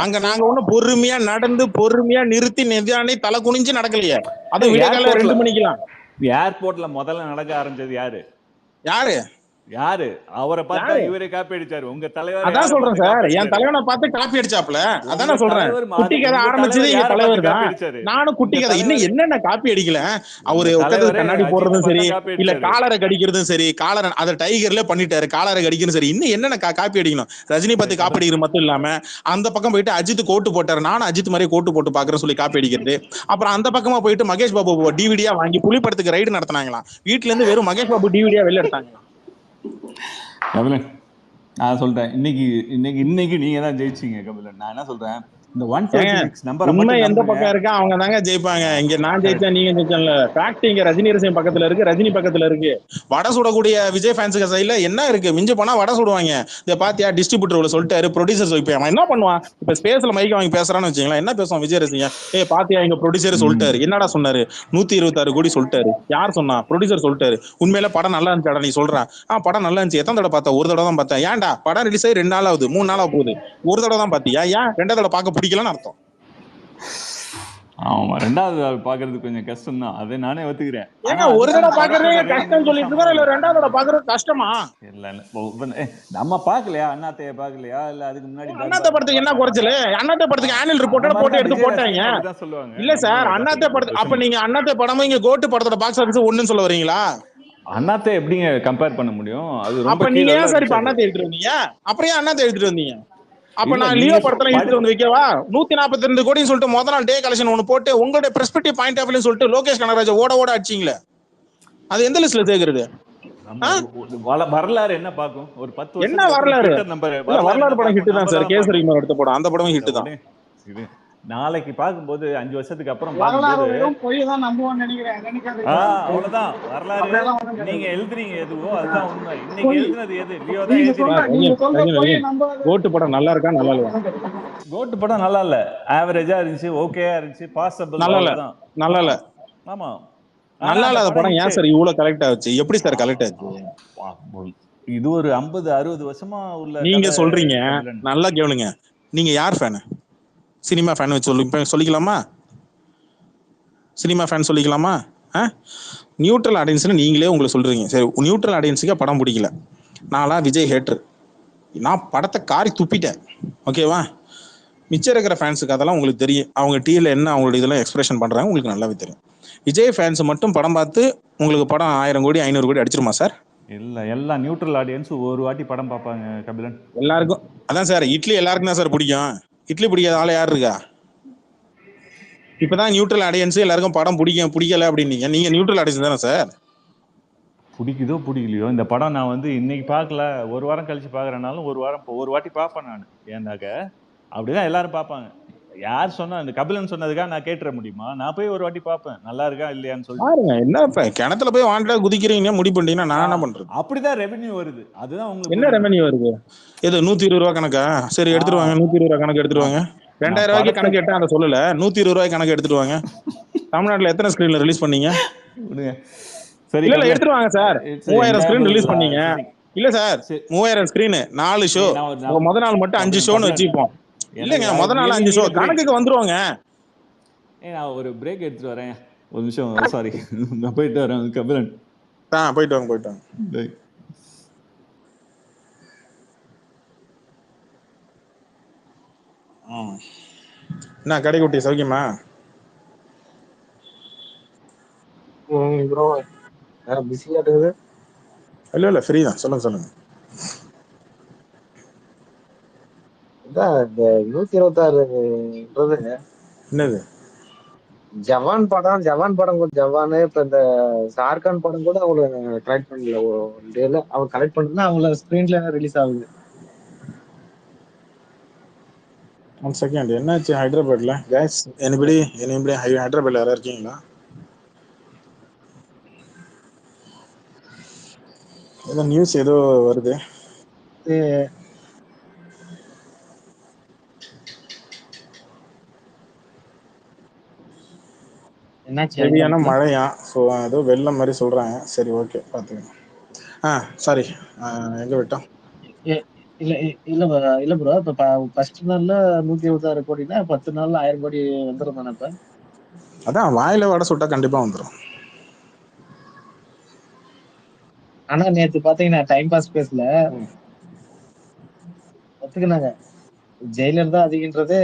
அங்க நாங்க ஒண்ணு பொறுமையா நடந்து பொறுமையா நிறுத்தி நிதானி தலை குனிஞ்சு நடக்கலையே. அது விடிய காலையில 2 மணிக்கெல்லாம். ஏர்போர்ட்ல முதல்ல நடக்க ஆரம்பிச்சது யாரு? யாரு? அவரை பார்த்தா இவரே காப்பி அடிச்சாரு. உங்க தலைவர். அதான் சொல்றேன் சார், என் தலைவனை பார்த்து காப்பி அடிச்சாப்ல. அதான சொல்றேன். குட்டி கதை ஆரம்பிச்சது எங்க தலைவர் தான். நானும் குட்டி கதை இன்னும் என்னென்ன காப்பி அடிக்கல. அவரு உட்கார்ந்து கண்ணாடி போடுறதும் சரி, இல்ல காலரை கடிக்கிறதும் சரி, காலரை அதை டைகர்ல பண்ணிட்டாரு, காலரை கடிக்கிறதும் சரி, இன்னும் என்னென்ன காப்பி அடிக்கணும். ரஜினி பத்தி காப்பி அடிக்கிறது மட்டும் இல்லாம அந்த பக்கம் போயிட்டு அஜித் கோட்டு போட்டாரு, நானும் அஜித் மாதிரி கோட்டு போட்டு பாக்குறேன்னு சொல்லி காப்பி அடிக்கிறது. அப்புறம் அந்த பக்கமா போயிட்டு மகேஷ் பாபு டிவிடியா வாங்கி புலிப்படத்துக்கு ரைடு நடத்தினாங்களாம். வீட்டுல இருந்து வெறும் மகேஷ் பாபு டிவிடியா வெளில எடுத்தாங்களாம். கபிலன், நான் சொல்றேன், இன்னைக்கு நீங்க தான் ஜெயிச்சீங்க கபிலன். நான் என்ன சொல்றேன், இந்த 176 நம்பர் உண்மை எந்த பக்கம் இருக்கா அவங்க தாங்க ஜெயிப்பாங்க. இங்க நான் ஜெயிச்சேன் நீங்க ஜெயிச்சல. ஃபேக்ட் இங்க ரஜினி ரசிகன் பக்கத்துல இருக்கு, ரஜினி பக்கத்துல இருக்கு. வடை சுடக்கூடிய விஜய் ஃபேன்ஸுக்கு சைடுல என்ன இருக்கு? மிஞ்சு போனா வடை சுடுவாங்க. இத பாத்தியா டிஸ்ட்ரிபியூட்டர் சொல்லிட்டாரு, ப்ரொடியூசர் இப்ப அவன் என்ன பண்ணுவான்? இப்ப ஸ்பேஸ்ல மைக் வாங்கி பேசுறான்னு வச்சுங்களா, என்ன பேசுவான் விஜய் ரசிகன்? பாத்தியா எங்க ப்ரொடியூசர் சொல்லிட்டாரு. என்னடா சொன்னாரு? 126 கோடி சொல்லிட்டாரு. யார் சொன்னா? ப்ரொடியூசர் சொல்லிட்டாரு. உண்மையில படம் நல்லா இருந்துச்சாடா? நீ சொல்ற படம் நல்லா இருந்துச்சு. எத்தனை தடவை பார்த்தா? ஒரு தடவை தான் பார்த்தேன். ஏன்டா படம் ரிலீஸ் ஆகி 2 நாள் ஆகுது, 3 நாள் ஆக போகுது, ஒரு தடவை தான் பாத்தியா? ஏன் 2வது தடவை பார்க்க பிடிக்கலன்னு அர்த்தம். ஆமா, 2வது பாக்குறது கொஞ்சம் கஷ்டம் தான், அதை நானே ஒத்துக்கிறேன். ஏங்க ஒரு தடவை பாக்குறது கஷ்டம் சொல்லிட்டு இருக்கோம், இல்ல 2வது தடவை பாக்குறது கஷ்டமா? இல்ல நம்ம பாக்கலையா? அண்ணாத்தைய பாக்கலையா? இல்ல அதுக்கு முன்னாடி அண்ணாத்த படத்துக்கு என்ன குறைச்சல? அண்ணாத்த படத்துக்கு ஆனுவல் ரிப்போர்ட்டோட போட்டு எடுத்து போட்டாங்க. இல்ல சார், அண்ணாத்த படத்துக்கு அப்ப நீங்க அண்ணாத்த படமும் இங்க கோட்டு படத்தோட பாக்ஸ் ஆபீஸ் ஒண்ணுன்னு சொல்ல வரீங்களா? அண்ணாத்தை எப்படிங்க கம்பேர் பண்ண முடியும்? அது ரொம்ப. அப்ப நீங்க ஏன் சார் இப்ப அண்ணாத்தை எடுத்துட்டு வந்தீங்க? அப்புறம் ஏன் அண்ணாத்தை எடுத்துட்டு வந்தீங்க? அப்ப நான் லியோ படத்துல எடுத்து வந்து வைக்கவா? 142 கோடின்னு சொல்லிட்டு முதல் நாள் டே கலெக்ஷன் ஒண்ணு போட்டு உங்களுடைய பெர்ஸ்பெக்டிவ் பாயிண்ட் ஆஃப் வியூ சொல்லிட்டு லோகேஷ் கனகராஜ் ஓட அடிச்சீங்களே, அது எந்த லிஸ்ட்ல சேர்க்கிறது? வரலாறு என்ன பாக்கும்? ஒரு 10 வருஷம் என்ன வரலாறு? வரலாறு படம் ஹிட் தான் சார். கேசரி குமார் எடுத்த படம், அந்த படமும் ஹிட் தான். இது நாளைக்கு பாக்கும்போது 5 வருஷத்துக்கு அப்புறம் அவ்வளவுதான் வரலாறு. நீங்க எழுதுறீங்க எதுவோ அதுதான் உண்மை. இன்னைக்கு எழுதுனது எது? லியோ தான். கோட்டு படம் நல்லா இருக்கா? நல்லா இல்ல. கோட்டு படம் நல்லா இல்ல, ஆவரேஜா இருந்துச்சு, ஓகேயா இருந்துச்சு, பாசிபிள். நல்லா இல்ல, நல்லா இல்ல. ஆமா, நல்லா இல்லாத படம் ஏன் சார் இவ்வளவு கலெக்ட் ஆச்சு? எப்படி சார் கலெக்ட் ஆச்சு? இது ஒரு 50-60 வருஷமா உள்ள. நீங்க சொல்றீங்க, நல்லா கேளுங்க. நீங்க யார் ஃபேன்? சினிமா ஃபேன் வச்சு சொல்லிக்கலாமா? சினிமா ஃபேன் சொல்லிக்கலாமா? நியூட்ரல் ஆடியன்ஸ்னு நீங்களே உங்களை சொல்றீங்க. சரி, நியூட்ரல் ஆடியன்ஸுக்கு படம் பிடிக்கல, நான்லாம் விஜய் ஹேட்டர், நான் படத்தை காரி துப்பிட்டேன், ஓகேவா? மிச்சம் இருக்கிற ஃபேன்ஸுக்கு அதெல்லாம் உங்களுக்கு தெரியும். அவங்க டிவியில் என்ன அவங்களோட இதெல்லாம் எக்ஸ்பிரஷன் பண்ணுறாங்க உங்களுக்கு நல்லாவே தெரியும். விஜய் ஃபேன்ஸ் மட்டும் படம் பார்த்து உங்களுக்கு படம் 1000 கோடி 500 கோடி அடிச்சிருமா சார்? இல்ல, எல்லா நியூட்ரல் ஆடியன்ஸ் ஒரு வாட்டி படம் பார்ப்பாங்க கபிலன். எல்லாருக்கும் அதான் சார். இட்லி எல்லாருக்கும் தான் சார் பிடிக்கும். இட்லி பிடிக்காத ஆளு யார் இருக்கா? இப்பதான் நியூட்ரல் ஆடியன்ஸ் எல்லாருக்கும் படம் பிடிக்கல அப்படின்னீங்க. நீங்க நியூட்ரல் ஆடியன்ஸ் தானே சார்? பிடிக்குதோ பிடிக்கலையோ இந்த படம் நான் வந்து இன்னைக்கு பார்க்கல, ஒரு வாரம் கழிச்சு பாக்குறேனாலும் ஒரு வாட்டி பார்ப்பேன் நான். ஏன்னாக்க அப்படிதான் எல்லாரும் பார்ப்பாங்க. யார் சொன்னா? இந்த கபிலன் சொன்னதுக்காக நான் கேட்டுற முடியுமா? நான் போய் ஒரு வாட்டி பார்ப்பேன், நல்லா இருக்கா இல்லையான்னு சொல்லி. என்ன கிணத்துல போய் வாண்டா குதிக்கிறீங்க முடிவு பண்ணிட்டீங்கன்னா நான் என்ன பண்றது? அப்படிதான் ரெவென்யூ வருது. அதுதான் உங்களுக்கு என்ன ரெவென்யூ வருது? ஏதோ 120 ரூபா கணக்கா? சரி எடுத்துருவாங்க, 120 ரூபா கணக்கு எடுத்துருவாங்க. 2000 ரூபாய்க்கு கணக்கு கேட்டா அதை சொல்லல, 120 ரூபாய்க்கு கணக்கு எடுத்துருவாங்க. தமிழ்நாட்டுல எத்தனை ஸ்கிரீன்ல ரிலீஸ் பண்ணீங்க? சரி, இல்ல எடுத்துருவாங்க சார். 3000 ஸ்கிரீன் ரிலீஸ் பண்ணீங்க. இல்ல சார், 3000 ஸ்கிரீன் 4 ஷோ, முத நாள் மட்டும் 5 ஷோன்னு வச்சுப்போம். இல்லங்க, முத நாள் 5 ஷோ கணக்குக்கு வந்துருவாங்க. நான் ஒரு பிரேக் எடுத்துட்டு வரேன், ஒரு நிமிஷம். சாரி, நான் போயிட்டு வரேன் கபிலன். போயிட்டு வாங்க. என்ன கடைக்குட்டி சௌக்கியமா? ப்ரோ பிஸியா இருக்குது? இல்ல ஃப்ரீ தான், சொல்லுங்க. இதான் இந்த 126 என்னது? ஜவான் படம் கூட ஜவானு. இப்ப இந்த ஷாருக்கான் படம் கூட அவங்கள கலெக்ட் பண்ணல. டேல அவர் கலெக்ட் பண்ணா அவங்கள ஸ்கிரீன்ல ரிலீஸ் ஆகுது. ஒன் செகண்ட், என்னாச்சு ஹைதராபாத்ல? கைஸ், எனிபடி ஹைதராபாத்ல யாரா இருக்கீங்களா? ஏதோ நியூஸ் ஏதோ வருது. ஹெவியான மழையா, ஸோ ஏதோ வெள்ளம் மாதிரி சொல்றாங்க. சரி, ஓகே, பாத்துக்கோங்க. சாரி, எங்க விட்டோம்? இல்ல இல்ல ப்ரோ, இப்ப ஃபர்ஸ்ட் நாள்ல 126 கோடினா 10 நாள்ல 1000 கோடி வந்துரும் தானே? இப்ப அதான் வாயில வடை சுட்டா கண்டிப்பா வந்துடும். ஆனா நேத்து பாத்தீங்கன்னா டைம் பாஸ் பேஸ்ல ஒத்துக்கினாங்க ஜெயிலர் தான் அதிகன்றது.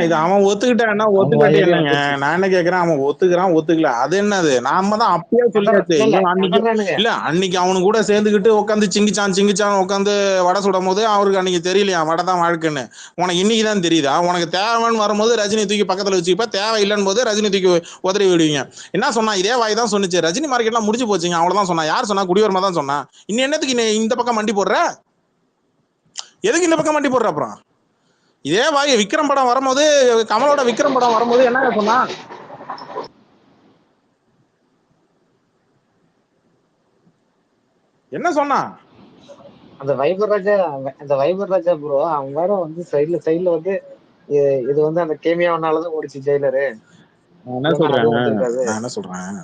இது அவன் ஒத்துக்கிட்டான்னா ஒத்துக்கிட்டு என்னங்க? நான் என்ன கேக்குறேன், அவன் ஒத்துக்கிறான் ஒத்துக்கல அது என்னது? நாம தான் அப்பயே சொல்லியாச்சு. இல்ல அன்னைக்கு அவனு கூட சேர்ந்துக்கிட்டு உட்காந்து சிங்கிச்சான் உட்காந்து வடை சுடும் போது அவருக்கு அன்னைக்கு தெரியலையா வடை தான் வாழ்க்கைன்னு? உனக்கு இன்னைக்கு தான் தெரியுதா? உனக்கு தேவைன்னு வரும்போது ரஜினி தூக்கி பக்கத்துல வச்சுப்ப, தேவை இல்லைன்னு போது ரஜினி தூக்கி உதறி விடுவீங்க. என்ன சொன்னா? இதே வாய் தான் சொன்னிச்சு, ரஜினி மார்க்கெட்லாம் முடிஞ்சு போச்சுங்க, அவ்வளவுதான் சொன்னா. யார் சொன்னா? குடிவரமா தான் சொன்னா. இன்னும் என்னத்துக்கு இந்த பக்கம் மண்டி போடுற? எதுக்கு இந்த பக்கம் மண்டி போடுற? அப்புறம் இதே வாய் விக்ரம் படம் வரும்போது, கமலோட விக்ரம் படம் வரும்போது என்ன சொன்னா? என்ன சொன்னா? அந்த வைபர் ராஜா ப்ரோ, அவங்க வேற வந்து சைடுல வந்து இது வந்து அந்த கேமியாவனாலதான் ஓடிச்சு ஜெயிலரு. நான் என்ன சொல்றேன்,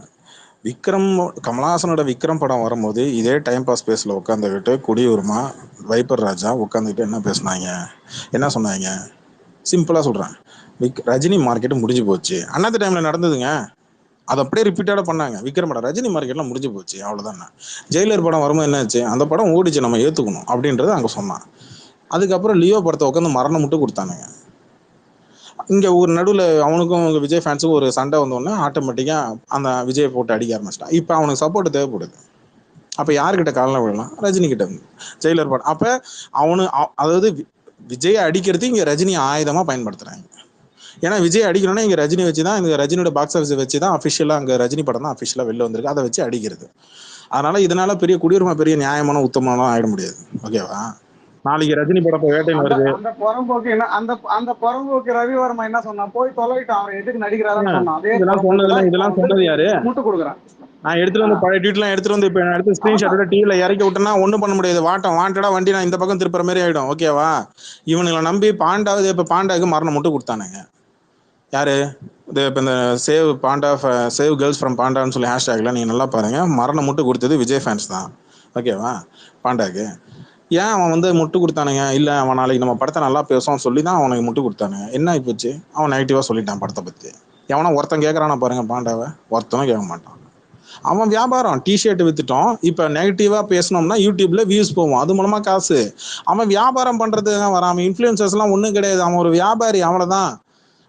விக்ரம் கமலஹாசனோட விக்ரம் படம் வரும்போது இதே டைம் பாஸ் பேஸ்ல உட்காந்துக்கிட்டு குடியுரிமா வைப்பர் ராஜா உட்காந்துக்கிட்டு என்ன பேசினாங்க, என்ன சொன்னாங்க? சிம்பிளா சொல்றேன், ரஜினி மார்க்கெட் முடிஞ்சு போச்சு. அண்ணாத்த டைம்ல நடந்ததுங்க, அதை அப்படியே ரிப்பீட்டடா பண்ணாங்க. விக்ரம் படம் ரஜினி மார்க்கெட்லாம் முடிஞ்சு போச்சு, அவ்வளவுதான். ஜெயிலர் படம் வரும்போது என்னாச்சு? அந்த படம் ஓடிச்சு, நம்ம ஏத்துக்கணும் அப்படின்றது அங்க சொன்னான். அதுக்கப்புறம் லியோ படத்தை உட்காந்து மரணம் மட்டும் கொடுத்தானுங்க. இங்க ஒரு நடுவில் அவனுக்கும் விஜய் ஃபேன்ஸுக்கும் ஒரு சண்டை வந்தோடனே ஆட்டோமேட்டிக்கா அந்த விஜய் போட்டு அடிக்க ஆரம்பிச்சிட்டான். இப்போ அவனுக்கு சப்போர்ட் தேவைப்படுது. அப்ப யாருக்கிட்ட காலில் விடலாம்? ரஜினி கிட்ட. ஜெயிலர் படம் அப்ப அவனு அதாவது விஜய் அடிக்கிறது இங்க ரஜினி ஆயுதமா பயன்படுத்துறாங்க. ஏன்னா விஜய் அடிக்கணும்னா இங்க ரஜினி வச்சுதான், இந்த ரஜினியோட பாக்ஸ் ஆஃபீஸ் வச்சுதான் அபிஷியலா அங்க ரஜினி படம் தான் அபிஷியலா வெளில வந்திருக்கு, அதை வச்சு அடிக்கிறது. அதனால இதனால பெரிய குடியுரிமை பெரிய நியாயமான உத்தமமான ஆயிட முடியாது. ஓகேவா? நாளைக்கு ரஜினி படம் வேட்டைன்னு வருது. அந்த புறம்போக்கு என்ன, அந்த புறம்போக்கு ரவிவர்மா என்ன சொன்னா? போய் தொலைவிட்டான், அவன் எதுக்கு நடிக்கிறாருன்னு சொன்னான். இதெல்லாம் சொன்னது யாரு? முட்டு கொடுக்குறான். நான் எடுத்துட்டு வந்து பழைய ட்வீட்லாம் எடுத்துட்டு வந்து இப்ப எடுத்து ஸ்கிரீன்ஷாட்டோட டிவில இறக்கி விட்டேன்னா ஒன்றும் பண்ண முடியாது. வாண்டடா வண்டி நான் இந்த பக்கம் திருப்புற மாதிரி ஆயிடும். ஓகேவா? இவனுங்களை நம்பி பாண்டாவது இப்ப பாண்டாவுக்கு மரணம் மட்டும் கொடுத்தானுங்க. யாரு? இது இப்போ இந்த சேவ் பாண்டா, சேவ் கேர்ள்ஸ் ஃப்ரம் பாண்டான்னு சொல்லி ஹேஷ்டேக்ல நீங்கள் நல்லா பாருங்க, மரணம் முட்டு கொடுத்தது விஜய் ஃபேன்ஸ் தான். ஓகேவா? பாண்டாக்கு ஏன் அவன் வந்து முட்டு கொடுத்தானுங்க? இல்லை, அவன் நாளைக்கு நம்ம படத்தை நல்லா பேசுவான்னு சொல்லி தான் அவனுக்கு முட்டு கொடுத்தானுங்க. என்ன ஆகிப்போச்சு? அவன் நெகட்டிவாக சொல்லிட்டான் படத்தை பற்றி. எவனா ஒருத்தன் கேட்குறானா பாருங்க பாண்டாவை? ஒருத்தனும் கேட்க மாட்டான். அவன் வியாபாரம், டிஷர்ட் வித்துட்டோம். இப்போ நெகட்டிவாக பேசணும்னா யூடியூப்ல வியூஸ் போவோம், அது மூலமாக காசு. அவன் வியாபாரம் பண்ணுறதுக்கு தான் வரான். அவன் இன்ஃப்ளூயன்சர்ஸ்லாம் ஒன்றும் கிடையாது, அவன் ஒரு வியாபாரி, அவ்வளோதான்.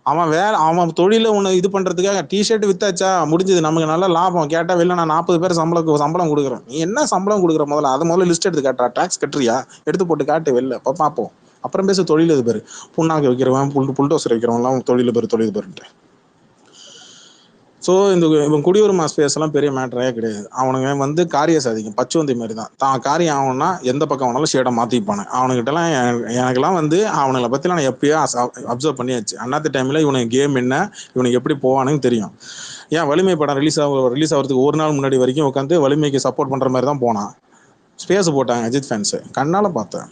அவன் தொழில ஒன்று இது பண்றதுக்காக டிஷர்ட் வித்தாச்சா முடிஞ்சது, நமக்கு நல்ல லாபம். கேட்டா வெளில நான் 40 பேர் சம்பளம் கொடுக்குறேன். நீ என்ன சம்பளம் கொடுக்குற? முதல்ல லிஸ்ட் எடுத்து காட்டுறா. டாக்ஸ் கட்டுறியா? எடுத்து போட்டு காட்டு வெளில, இப்போ பார்ப்போம். அப்புறம் பேச தொழில் இது பேரு. புண்ணாக்கு வைக்கிறவன், புல்டோசர் வைக்கிறவன்லாம் தொழில் பேருன்ட்டு. ஸோ இவன் குடியுரிமை ஸ்பேஸ் எல்லாம் பெரிய மேட்டரே கிடையாது. அவனுங்க வந்து காரிய சாதிக்கும், பச்சுவந்தி மாதிரி தான் காரியம் ஆகணும்னா எந்த பக்கம் வேணாலும் ஷேடை மாற்றிப்பானு. அவனுக்கிட்டலாம் எனக்கெல்லாம் வந்து அவனுங்களை பற்றிலாம் நான் எப்பயோ அப்சர்வ் பண்ணியாச்சு. அண்ணாத்த டைமில் இவனுக்கு கேம் என்ன, இவனுக்கு எப்படி போவானுன்னு தெரியும். ஏன் வலிமை படம் ரிலீஸ் ஆகிறதுக்கு ஒரு நாள் முன்னாடி வரைக்கும் உட்காந்து வலிமைக்கு சப்போர்ட் பண்ணுற மாதிரி தான் போனான். ஸ்பேஸ் போட்டாங்க அஜித் ஃபேன்ஸு, கண்ணால் பார்த்தேன்.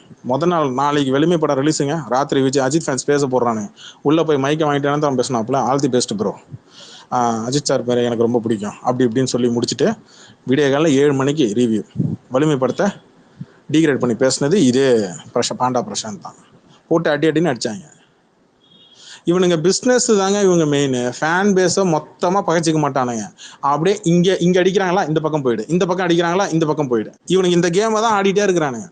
நாளைக்கு வலிமை படம் ரிலீஸுங்க, ராத்திரி விஜய் அஜித் ஃபேன்ஸ் பேச போடுறானு. உள்ளே போய் மைக்கை வாங்கிட்டானு தான் பேசினாப்புல, all the best bro, Ajith sir பேர் எனக்கு ரொம்ப பிடிக்கும் அப்படி இப்படின்னு சொல்லி முடிச்சுட்டு விடிய காலையில் 7 மணிக்கு ரிவ்யூ. வலிமை படத்தை டீக்ரேட் பண்ணி பேசுனது இதே பாண்டா பிரசாந்த் தான். போட்டு அடின்னு அடிச்சாங்க. இவனுங்க பிஸ்னஸ் தாங்க இவங்க மெயின். ஃபேன் பேஸை மொத்தமாக பகைச்சிக்க மாட்டானுங்க. அப்படியே இங்கே அடிக்கிறாங்களா இந்த பக்கம் போயிடு, இந்த பக்கம் அடிக்கிறாங்களா இந்த பக்கம் போயிடு. இவனுக்கு இந்த கேமை தான் ஆடிட்டே இருக்கிறானுங்க.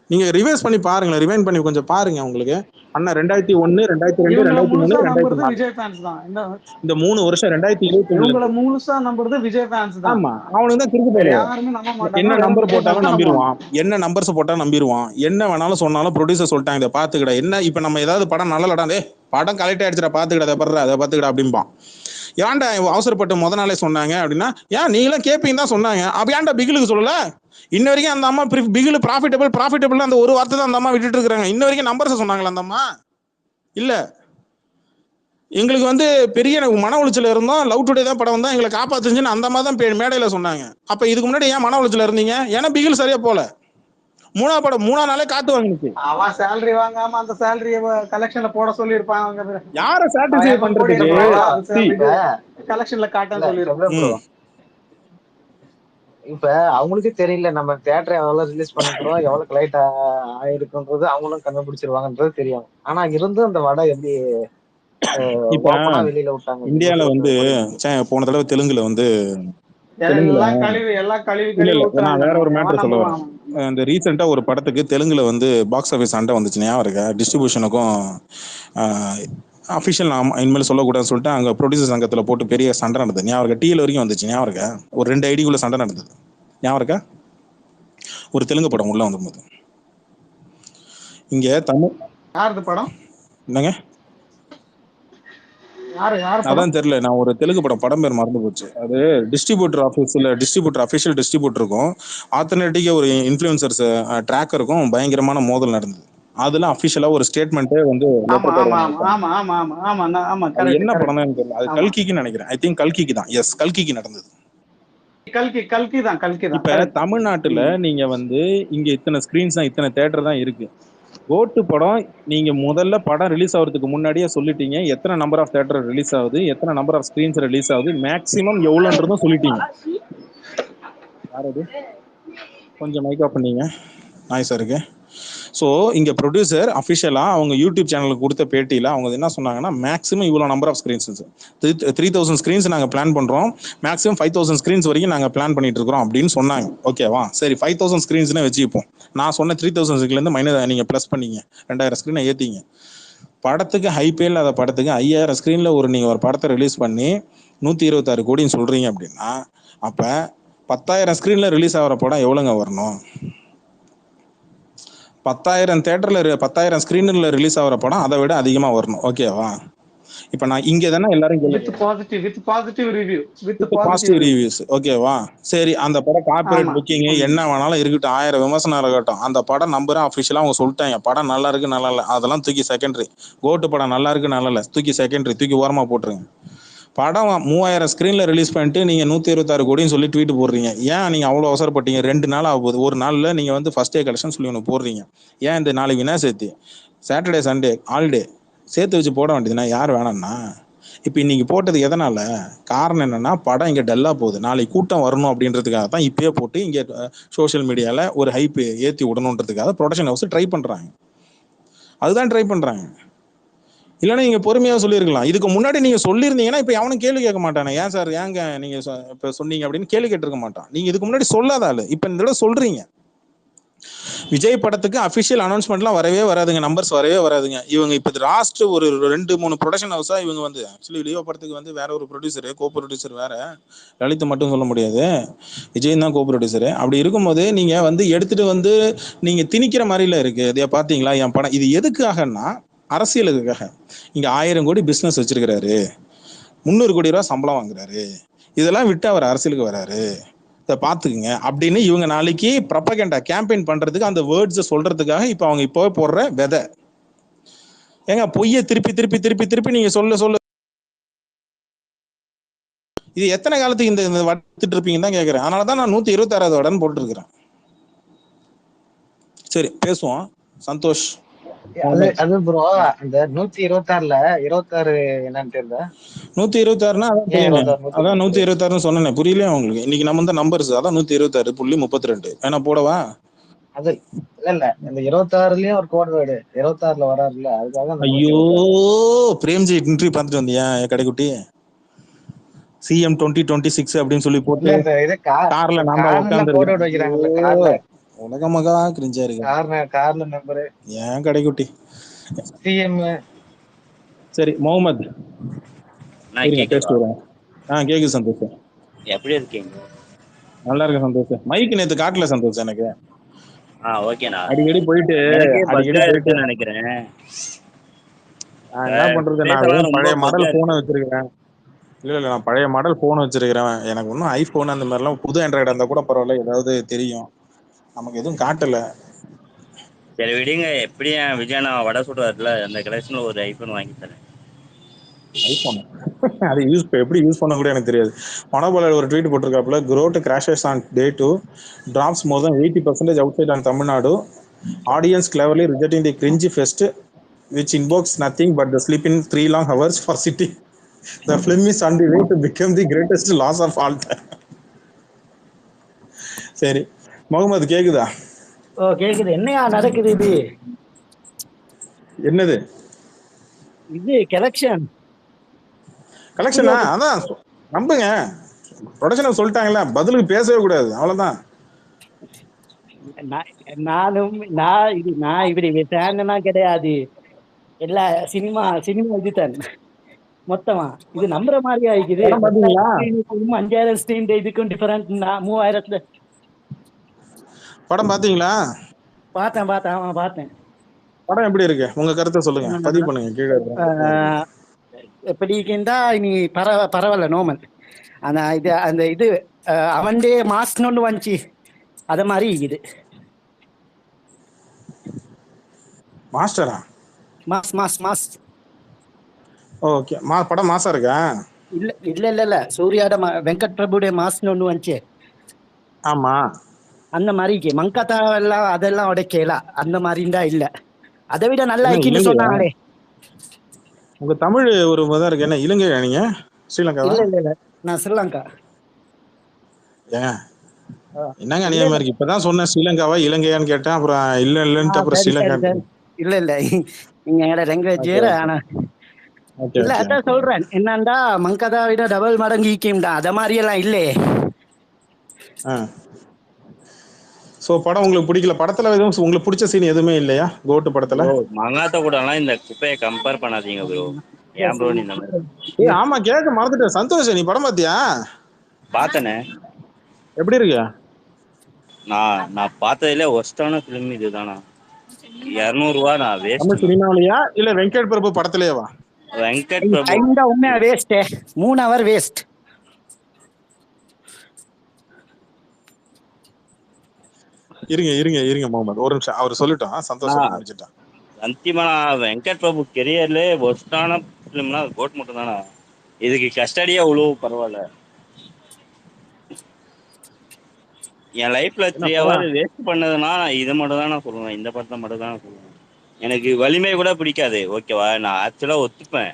நீங்க ரிவைஸ் பண்ணி பாருங்களேன், ரிவைன் பண்ணி கொஞ்சம் பாருங்க. உங்களுக்கு அண்ணா 2001, 2002, 2003, 2004 இந்த 3 வருஷம் 2020 முழுசா நம்புறது விஜய் ஃபேன்ஸ் தான். ஆமா, அவனுக்கு தான் கிறுக்கு போயிடுவான். என்ன நம்பர் போட்டாலும் நம்பிடுவான், என்ன நம்பர்ஸ் போட்டாலும் நம்பிடுவான், என்ன வேணாலும் சொன்னாலும் ப்ரொடியூசர் சொல்லிட்டாங்க இதை பாத்துக்கிட. என்ன இப்ப நம்ம ஏதாவது படம் நல்ல படம் கலெக்ட் ஆயிடுச்சுடா பாத்துக்கிட, அதை படுற அதை பாத்துக்கிட அப்படின்பான். ஏன்டா அவசரப்பட்டு முத நாளே சொன்னாங்க அப்படின்னா, ஏன் நீங்களும் கேப்பீங்க தான் சொன்னாங்க, அப்ப ஏன்டா பிகிலுக்கு சொல்லல? இன்ன வரைக்கும் அந்த அம்மா பிகில் ப்ராஃபிட்டபிள் அந்த ஒரு வார்த்தை தான் அந்த அம்மா விட்டுட்டு இருக்காங்க. இன்ன வரைக்கும் நம்பர்ஸ் சொன்னாங்களா அந்த அம்மா? இல்ல. எங்களுக்கு வந்து பெரிய மன உளைச்சல இருந்தோம், லவ் டுடே தான் படம் தான் எங்களை காப்பாத்துச்சுன்னு அந்த அம்மா தான் மேடையில சொன்னாங்க. அப்ப இதுக்கு முன்னாடி ஏன் மன உளைச்சல இருந்தீங்க? ஏன்னா பிகில் சரியா போல. மூணாவது நாளே காத்து வாங்கினுச்சு. அவன் சேலரி வாங்காம அந்த சேலரிய கலெக்ஷன்ல போட சொல்லி இருப்பாங்க. யார சாட்டிஸ்ஃபை பண்றதுக்கு கலெக்ஷன்ல காட்ட சொல்லி இப்ப அவங்களுக்கே தெரியல நம்ம தியேட்டர் எவ்வளவு ரிலீஸ் பண்ணிக்கிறோம், எவ்வளவு கிளைட் ஆயிருக்குன்றது அவங்களும் கண்டுபிடிச்சிருவாங்கன்றது தெரியும். ஆனா இருந்தும் அந்த வடை எப்படி இப்ப வெளியில விட்டாங்க. இந்தியால வந்து போன தடவை தெலுங்குல வந்து நான் வேற ஒரு மேட்டர் சொல்ல வரேன். இந்த ரீசெண்டா ஒரு படத்துக்கு தெலுங்குல வந்து பாக்ஸ் ஆஃபீஸ் சண்டை வந்துச்சு ஞாபகம் இருக்கா? டிஸ்ட்ரிபியூஷனுக்கும் அஃபிஷியல் இனிமேல் சொல்லக்கூடாதுன்னு சொல்லிட்டு அங்கே ப்ரொடியூசர் சங்கத்தில் போட்டு பெரிய சண்டை நடந்தது ஞாபகம் இருக்கா? டிஎல் வரைக்கும் வந்துச்சு ஞாபகம் இருக்கா? ஒரு 2 ஐடிக்குள்ள சண்டை நடந்தது ஞாபகம் இருக்கா? ஒரு தெலுங்கு படம் உள்ள வந்தபோது. இங்க தமிழ் யாரு படம் என்னங்க அதான் தெரியல. நான் ஒரு தெலுங்கு படம் பேர் மறந்து போச்சு. அது டிஸ்ட்ரிபியூட்டர் அஃபிஷியல் டிஸ்ட்ரிபியூட்டருக்கும் ஆல்டர்னேட்டிவா ஒரு இன்ஃப்ளூயன்சர்ஸ் ட்ராக்கருக்கும் பயங்கரமான மோதல் நடந்தது. அதுல அபிஷியலா ஒரு ஸ்டேட்மெண்ட்டே வந்து என்ன படம் தான் தெரியல. அது கல்கிக்கு நினைக்கிறேன். ஐ திங்க் கல்கிக்கு தான். எஸ், கல்கிக்கு நடந்தது. இப்ப தமிழ்நாட்டுல நீங்க வந்து இங்க இத்தனை ஸ்கிரீன்ஸ் தான், இத்தனை தியேட்டர் தான் இருக்கு. கோட்டு படம் நீங்க முதல்ல படம் ரிலீஸ் ஆகிறதுக்கு முன்னாடியே சொல்லிட்டீங்க எத்தனை நம்பர் ஆஃப் தியேட்டர் ரிலீஸ் ஆகுது, எத்தனை நம்பர் ஆஃப் ஸ்கிரீன்ஸ் ரிலீஸ் ஆகுது, மேக்ஸிமம் எவ்வளோன்றதும் சொல்லிட்டீங்க. யாராவது கொஞ்சம் மைக் ஆஃப் பண்ணீங்க, நாய்ஸா இருக்கு. ஸோ இங்கே ப்ரொடியூசர் அஃபிஷியலாக அவங்க யூடியூப் சேனலுக்கு கொடுத்த பேட்டியில் அவங்க என்ன சொன்னாங்கன்னா, மேக்ஸிமம் இவ்வளோ நம்பர் ஆஃப் ஸ்க்ரீன்ஸ் 3000 ஸ்க்ரீன்ஸ் நாங்கள் பிளான் பண்ணுறோம், மேக்ஸிமம் 5000 ஸ்க்ரீன்ஸ் வரைக்கும் நாங்கள் பிளான் பண்ணிட்டு இருக்கிறோம் அப்படின்னு சொன்னாங்க. ஓகேவா? சரி, 5000 ஸ்க்ரீன்ஸ்னு வச்சுப்போம். நான் சொன்ன 3000 மைனஸ் நீங்கள் ப்ளஸ் பண்ணீங்க, 2000 ஸ்க்ரீனை ஏற்றிங்க. படத்துக்கு ஹைப்பே இல்லாத படத்துக்கு 5000 ஸ்க்ரீனில் நீங்கள் ஒரு படத்தை ரிலீஸ் பண்ணி 126 கோடின்னு சொல்கிறீங்க அப்படின்னா, அப்போ 10,000 ஸ்க்ரீனில் ரிலீஸ் ஆகிற படம் எவ்வளோங்க வரணும்? 10,000 தியேட்டர்ல 10,000 ஸ்கிரீன்ல ரிலீஸ் ஆகிற படம் அதை விட அதிகமா வரணும். ஓகேவா? இப்ப நான் இங்க தானே எல்லாரும் பாசிட்டிவ் ரிவ்யூஸ். ஓகேவா? சரி, அந்த படம் கார்பரேட் புக்கிங் என்ன வேணாலும் இருக்கட்டும், 1000 விமர்சனம் இருக்கட்டும், அந்த படம் நம்பர் அஃபிஷியலா அவங்க சொல்லிட்டாங்க. படம் நல்லா இருக்கு நல்லா இல்லை அதெல்லாம் தூக்கி செகண்டரி. கோட்டு படம் நல்லா இருக்கு நல்லா இல்லை தூக்கி செகண்டரி, தூக்கி ஓரமா போட்டுருங்க. படம் 3000 ஸ்கிரீன்ல ரிலீஸ் பண்ணிட்டு நீங்க 126 கோடின்னு சொல்லி ட்வீட் போடுறீங்க. ஏன் நீங்க அவ்வளவு அவசரப்பட்டீங்க? 2 நாள் ஆகுது. ஒரு நாள்ல நீங்க வந்து ஃபர்ஸ்ட் டே கலெக்ஷன் சொல்லி ஒன்று போடுறீங்க. ஏன் இந்த நாளைக்கு வினா சேர்த்து சாட்டர்டே சண்டே ஹாலிடே சேர்த்து வச்சு போட வேண்டியதுன்னா யார் வேணாம்னா? இப்போ இன்னைக்கு போட்டது எதனால? காரணம் என்னன்னா, படம் இங்க டல்லா போகுது, நாளைக்கு கூட்டம் வரணும் அப்படின்றதுக்காக தான் இப்பயே போட்டு இங்க சோசியல் மீடியால ஒரு ஹைப் ஏற்றி விடணுன்றதுக்காக ப்ரொடக்ஷன் ஹவுஸ் ட்ரை பண்றாங்க. அதுதான் ட்ரை பண்றாங்க. இல்லைன்னா நீங்க பொறுமையா சொல்லியிருக்கலாம். இதுக்கு முன்னாடி நீங்க சொல்லியிருந்தீங்கன்னா இப்ப எவனும் கேள்வி கேட்க மாட்டானே. ஏன் சார் ஏங்க நீங்க இப்ப சொன்னீங்க அப்படின்னு கேள்வி கேட்டிருக்க மாட்டான். நீங்க இதுக்கு முன்னாடி சொல்லாத ஆளு இப்ப இந்த தடவை சொல்றீங்க. விஜய் படத்துக்கு அபிஷியல் அனௌன்ஸ்மெண்ட்லாம் வரவே வராதுங்க, நம்பர்ஸ் வரவே வராதுங்க. இவங்க இப்ப லாஸ்ட் ஒரு 2-3 ப்ரொடக்ஷன் ஹவுஸா இவங்க வந்து ஆக்சுவலி லியோ படத்துக்கு வந்து வேற ஒரு ப்ரொடியூசர், கோ ப்ரொடியூசர் வேற, லலித் மட்டும் சொல்ல முடியாது, விஜய் தான் கோ ப்ரொடியூசர். அப்படி இருக்கும்போது நீங்க வந்து எடுத்துட்டு வந்து நீங்க திணிக்கிற மாதிரில இருக்கு. இதை பாத்தீங்களா என் படம்? இது எதுக்காகன்னா அரசியலுக்காக. இங்க 1000 கோடி பிசினஸ் வச்சிருக்கிறாரு, 300 கோடி ரூபாய் சம்பளம் வாங்குறாரு, இதெல்லாம் விட்டு அவர் அரசியலுக்கு வராரு, இதை பாத்துக்குங்க அப்படின்னு இவங்க நாளைக்கு ப்ரொபகண்டா கேம்பெயின் பண்றதுக்கு அந்த வேர்ட்ஸை சொல்றதுக்காக இப்ப அவங்க இப்போ போடுற விதை. ஏங்க பொய்ய திருப்பி திருப்பி திருப்பி திருப்பி நீங்க சொல்ல இது எத்தனை காலத்துக்கு இந்த வளர்த்துட்டு இருப்பீங்கன்னு தான் கேட்கிறேன். அதனாலதான் நான் 126வது வடன்னு போட்டு இருக்கிறேன். சரி, பேசுவோம். சந்தோஷ். அது ப்ரோ அந்த 126ல 26 என்னன்னு தெரியல. 126னா அதான் 126 சொன்னேன். புரியலையா உங்களுக்கு? இன்னைக்கு நம்ம வந்து நம்பர்ஸ் அதான் 126.32. வேணா போடவா? அது இல்ல இந்த 26லயும் ஒரு கோட் வேர்டு 26ல வராருல்ல, அதுக்காக. ஐயோ, பிரேம்ஜி இன்டர்வியூ பார்த்துட்டு வந்தியா கடைக்குட்டி? CM 2026 அப்படின்னு சொல்லி போட்டு கார்ல நான் தான் உட்கார்ந்து உலகமகா கிரிஞ்சா இருக்கு கார்ல நம்பர் ஏன் கடைக்குட்டி CM. சரி, முகமது கேக்குது சந்தோஷ். எப்படி இருக்கீங்க? நல்லா இருக்கு சந்தோஷ். மைக் நேத்து காட்டல சந்தோஷ் எனக்கு. ஓகேண்ணா. அடிக்கடி போயிட்டு நினைக்கிறேன். என்ன பண்றது, நான் பழைய மாடல் போனை வச்சிருக்கிறேன். இல்ல நான் பழைய மாடல் போன் வச்சிருக்கிறேன். எனக்கு ஒன்றும் ஐபோன் அந்த மாதிரிலாம் புது ஆண்ட்ராய்டு இருந்தா கூட பரவாயில்ல, ஏதாவது தெரியும். நமக்கு எதுவும் காட்டல. சரி விடுங்க. எப்படியும் விஜயனா வடை சுடுவார்ல, அந்த கலெக்ஷன்ல ஒரு ஐபோன் வாங்கி தரேன். ஐபோன் அது எப்படி யூஸ் பண்ண கூட எனக்கு தெரியாது. மனோபாலர் ஒரு tweet போட்டிருக்காப்புல, growth crashes on day 2, drops more than 80% outside on Tamil Nadu, audience cleverly rejecting the cringe fest which invokes nothing but the sleep in 3 long hours for sitting. The film is on the way to become the greatest loss of all time. சரி முகமது கேக்குதா? ஓ கேக்குது. என்னையா நடக்குது இது? என்னது இது கலெக்ஷனா? அதான் நம்புங்க, ப்ரொடக்ஷன் சொல்லிட்டாங்கல்ல, பதிலுக்கு பேசவே கூடாது, அவ்வளவுதான். நான் இப்படி ஃபேன்னா கிடையாது. எல்லா சினிமா இதுதான் மொத்தமா. இது நம்புற மாதிரி ஆயிக்குது. 5000 ஸ்க்ரீன் இதுக்கும் டிஃபரெண்ட். 3000 படம் பாத்தீங்களா? பார்த்தேன். படம் எப்படி இருக்கு? உங்க கருத்தை சொல்லுங்க, பதிவு பண்ணுங்க கீழே. எப்படி இருக்குண்டா இனி பரவாயில்ல, நோமல். அந்த இது அவன்டே மாஸ்க் ஒன்று வந்துச்சு, அத மாதிரி இருக்குது. மாஸ்டரா? மாஸ். ஓகே, படம் மாசா இருக்கா? இல்ல சூர்யாட வெங்கட் பிரபுடைய மாஸ்க் ஒன்று வந்துச்சு. ஆமா, அந்த மாதிரி மங்காத்தா எல்லாம் அதெல்லாம் உடைக்கல, அந்த மாதிரிண்டா இல்ல, அதை விட நல்லா இருக்குன்னு சொன்னாங்களே. உங்க தமிழ் ஒரு தான் இருக்கு. என்ன இலங்கையா நீங்க? ஸ்ரீலங்காவா? இல்ல நான் ஸ்ரீலங்கா. என்னங்க அநியாயமா இருக்கு? இப்பதான் சொன்னேன் ஸ்ரீலங்காவா இலங்கையான்னு கேட்டேன், அப்புறம் இல்லன்ட்டு அப்புறம் ஸ்ரீலங்கா. இல்ல நீங்க எங்களோட லாங்குவேஜ் வேற. ஆனா இல்ல அதான் சொல்றேன், என்னண்டா மங்காத்தா விட டபுள் மடங்கு ஈக்கிம்டா, அத மாதிரி எல்லாம் இல்லே. சோ படம் உங்களுக்கு பிடிக்கல? படத்துல எதுவும் உங்களுக்கு பிடிச்ச சீன் எதுவுமே இல்லையா கோட்டு படத்துல? மங்காத்தா கூட எல்லாம் இந்த குப்பையை கம்பேர் பண்ணாதீங்க ப்ரோ. ஏன் ப்ரோ இந்த மாதிரி? ஆமா, கேட்க மறந்துட்டேன். சந்தோஷ், நீ படம் பாத்தியா? பார்த்தனே. எப்படி இருக்கு? நான் பார்த்ததுல ஒஸ்டான பிலிம் இதுதானா. 200 ரூபா நான் வேஸ்ட். சினிமாவிலையா இல்ல வெங்கட் பிரபு படத்திலேயேவா? வெங்கட் பிரபு உண்மையா வேஸ்ட். 3 hour waste. இருங்க முகமது, ஒரு நிமிஷம். அவர் சொல்லிட்டோம், சந்தோஷம் நினைச்சிட்டான். அந்திமா வெங்கட் பிரபு கெரியர்ல ஒஸ்டான பிலிம்னா கோட் மட்டும் தானா. இதுக்கு கஸ்டடியா உழவு பரவாயில்ல. என் லைஃப்ல 3 hour வேஸ்ட் பண்ணதுன்னா இது மட்டும் தான் நான் சொல்லுவேன். இந்த படத்தை மட்டும் தான் நான் சொல்லுவேன். எனக்கு வலிமை கூட பிடிக்காது, ஓகேவா? நான் ஆக்சுவலா ஒத்துப்பேன்.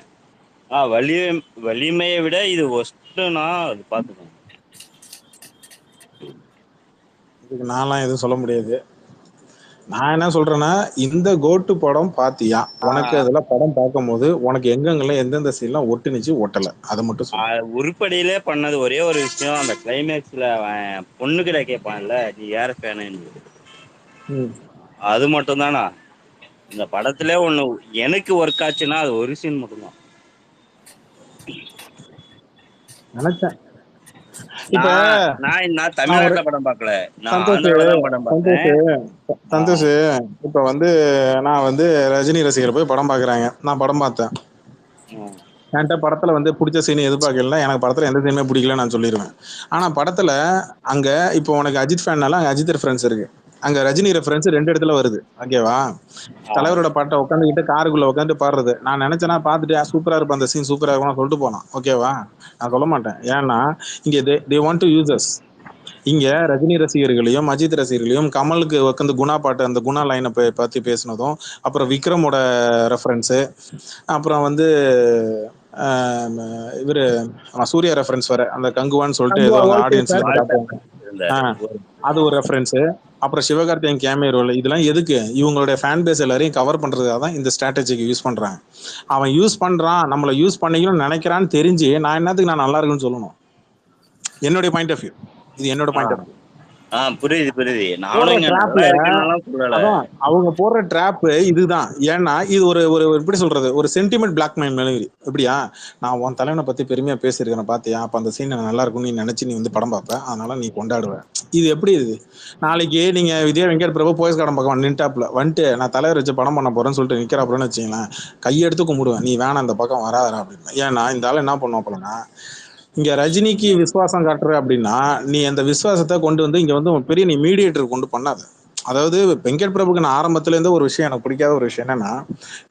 வலிமையை விட இது ஒஸ்ட்னா அது பாத்துக்கேன். இதுக்கு நான்லாம் எதுவும் சொல்ல முடியாது. நான் என்ன சொல்றேன்னா, இந்த கோட்டு படம் பாத்தியா? உனக்கு அதெல்லாம் படம் பார்க்கும் போது உனக்கு எங்கெங்கெல்லாம் எந்தெந்த சீன்லாம் ஒட்டுனுச்சு ஒட்டல, அதை மட்டும் சொல்ல. உருப்படியிலே பண்ணது ஒரே ஒரு விஷயம், அந்த கிளைமேக்ஸ்ல பொண்ணு கிட்ட கேட்பான்ல, நீ யார ஃபேனு, அது மட்டும் தானா இந்த படத்துல ஒண்ணு எனக்கு ஒர்க் ஆச்சுன்னா அது ஒரு சீன் மட்டும்தான் நினைச்சேன். நான் தமிழ்நாட்டுல படம் பார்க்கல, நான் ஆந்திரால படம் பார்த்தேன். சந்தோஷ், இப்ப நான் ரஜினி ரசிகர் போய் படம் பாக்குறாங்க, நான் படம் பார்த்தேன். என்கிட்ட படத்துல பிடிச்ச சீன் எதிர்பார்க்கல, எனக்கு படத்துல எந்த சீனுமே பிடிக்கல நான் சொல்லிடுவேன். ஆனா படத்துல அங்க இப்போ உனக்கு அஜித் ஃபேன்னால அங்க அஜித் ரெஃபரன்ஸ் இருக்கு, அங்க ரஜினி ரெஃபரன்ஸ் 2 இடத்துல வருது, ஓகேவா? தலைவரோட பாட்டை உட்காந்துக்கிட்டு காருக்குள்ள உட்காந்து பாடுறது. நான் நினைச்சேன்னா பார்த்துட்டு சூப்பரா இருப்பேன், அந்த சீன் சூப்பரா இருக்கும் சொல்லிட்டு போனான், ஓகேவா? நான் சொல்ல மாட்டேன். ஏன்னா இங்க they want to use us. இங்க ரஜினி ரசிகர்களையும் அஜித் ரசிகர்களையும் கமலுக்கு உட்காந்து குணா பாட்டு, அந்த குணா லைனை பத்தி பேசினதும், அப்புறம் விக்ரமோட ரெஃபரன்ஸு, அப்புறம் இவரு சூர்யா ரெஃபரன்ஸ் வர அந்த கங்குவான்னு சொல்லிட்டு ஏதோ ஆடியன்ஸ்ல அது ஒரு ரெஃபரன்ஸ். அப்புறம் சிவகார்த்திகேயன் கேமியோ ரோல். இதெல்லாம் எதுக்கு? இவங்களுடைய ஃபேன் பேஸ் எல்லாரையும் கவர் பண்றதுக்காக தான் இந்த ஸ்ட்ராட்டஜிக்கு யூஸ் பண்றாங்க. அவன் யூஸ் பண்றான், நம்மளை யூஸ் பண்ணிக்கணும்னு நினைக்கிறான்னு தெரிஞ்சு நான் என்னத்துக்கு நான் நல்லா இருக்குன்னு சொல்லணும்? என்னுடைய பாயிண்ட் ஆஃப் வியூ, இது என்னோட பாயிண்ட் ஆஃப் வியூ. புரியுது. அவங்க போடுற ட்ராப் இதுதான். ஏன்னா இது ஒரு எப்படி சொல்றது, ஒரு சென்டிமெண்ட் பிளாக்மெயில் மாதிரி. எப்படியா, நான் உன் தலைவனை பத்தி பெருமையா பேசியிருக்கேன் பாத்தியா, அப்ப அந்த சீன் நல்லா இருக்கும்னு நீ நினைச்சு நீ படம் பார்ப்ப, அதனால நீ கொண்டாடுவேன். இது எப்படி? இது நாளைக்கு நீங்க விஜய் வெங்கட் பிரபு போயஸ் கார்டன் பக்கம் நின்டாப்ல நான் தலைவர் வச்சு படம் பண்ண போறேன்னு சொல்லிட்டு நிக்கிறாப்புலன்னு வச்சுங்களேன், கையெடுத்து கும்பிடுவேன், நீ வேணாம் இந்த பக்கம் வராதா அப்படின்னு. ஏன்னா இந்த ஆள் என்ன பண்ணுவோம் அப்படின்னா, இங்க ரஜினிக்கு விசுவாசம் காட்டுற அப்படின்னா நீ அந்த விசுவாசத்தை கொண்டு இங்க பெரிய நீ மீடியேட்டர் கொண்டு பண்ணாத. அதாவது வெங்கட் பிரபுக்கு நான் ஆரம்பத்துல இருந்து ஒரு விஷயம் எனக்கு பிடிக்காத ஒரு விஷயம் என்னன்னா,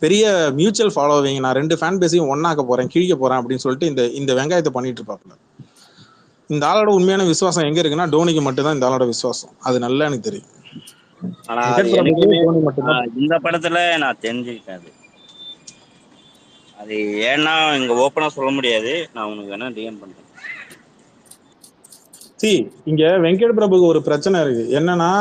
பெரிய மியூச்சுவல் ஃபாலோவிங், நான் 2 ஃபேன் பேஸையும் ஒன்னாக்க போறேன், கிழிக்க போறேன் அப்படின்னு சொல்லிட்டு இந்த வெங்காயத்தை பண்ணிட்டு இருப்பாப்புல. இந்த ஆளோட உண்மையான விசுவாசம் எங்க இருக்குன்னா டோனிக்கு மட்டும்தான் இந்த ஆளோட விசுவாசம். அது நல்லா எனக்கு தெரியும். ஆனா அது வெங்கட் பிரபுக்கு எனக்குமே டோனி மட்டும்தான். இந்த படத்துல நான் தெரிஞ்சுக்கிட்டேன் அது. அது ஏன்னா இங்க ஓப்பனா சொல்ல முடியாது, நான் உனக்கு வேணா டிஎம் பண்றேன். இங்க வெங்கட் பிரபுக்கு ஒரு பிரச்சனை இருக்கு என்னன்னா,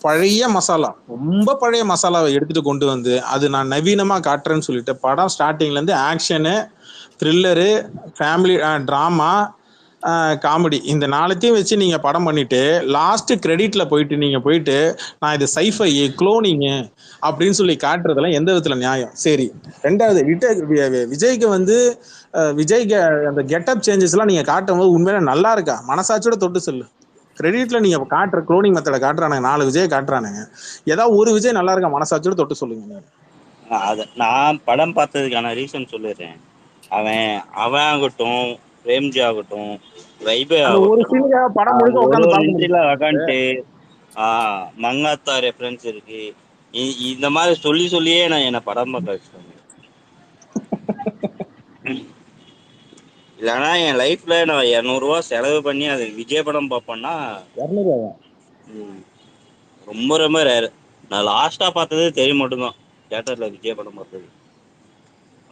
பழைய மசாலா, ரொம்ப பழைய மசாலாவை எடுத்துட்டு கொண்டு வந்து அது நான் நவீனமா காட்டுறேன்னு சொல்லிட்டு படம் ஸ்டார்டிங்ல இருந்து action, thriller, family drama, comedy, இந்த 4த்தையும் வச்சு நீங்க படம் பண்ணிட்டு லாஸ்ட் கிரெடிட்ல போயிட்டு நான் இது சைஃபை குளோனிங்கு அப்படின்னு சொல்லி காட்டுறதெல்லாம் எந்த விதத்துல நியாயம்? சரி, ரெண்டாவது விஜய்க்கு வந்து விஜய்க்கு அந்த கெட்டப் சேஞ்சஸ் எல்லாம் நீங்க காட்டும் போது உண்மையில நல்லா இருக்கா? மனசாட்சியோட தொட்டு சொல்லு. கிரெடிட்ல நீங்க காட்டுற குளோனிங் மெத்தட காட்டுறானுங்க, 4 விஜய் காட்டுறானுங்க, ஏதாவது ஒரு விஜய் நல்லா இருக்கா? மனசாட்சியோட தொட்டு சொல்லுங்க நீங்க. அத நான் படம் பார்த்ததுக்கான ரீசன் சொல்லிடுறேன். அவன் ஆகட்டும், பிரேம்ஜி ஆகட்டும், வைபே அந்த ஒரு ஆகட்டும், சீனுக்கு படம் முழுக்க ஒரு உட்காந்து ஒரு பார்க்க இன்ட்ரில அகான்ட்டு மங்காத்தா ரெஃபரன்ஸ் இருக்கு. இந்த மாதிரி சொல்லியே நான் என்ன படம் பார்க்க வச்சுட்டேன். இல்லைன்னா என் லைஃப்ல நான் 200 ரூபா செலவு பண்ணி அது விஜய் படம் பார்ப்பேன்னா ரொம்ப ரொம்ப ரேர். நான் லாஸ்டா பார்த்தது தெரிய மட்டும்தான், தியேட்டர்ல விஜய் படம் பார்த்தது.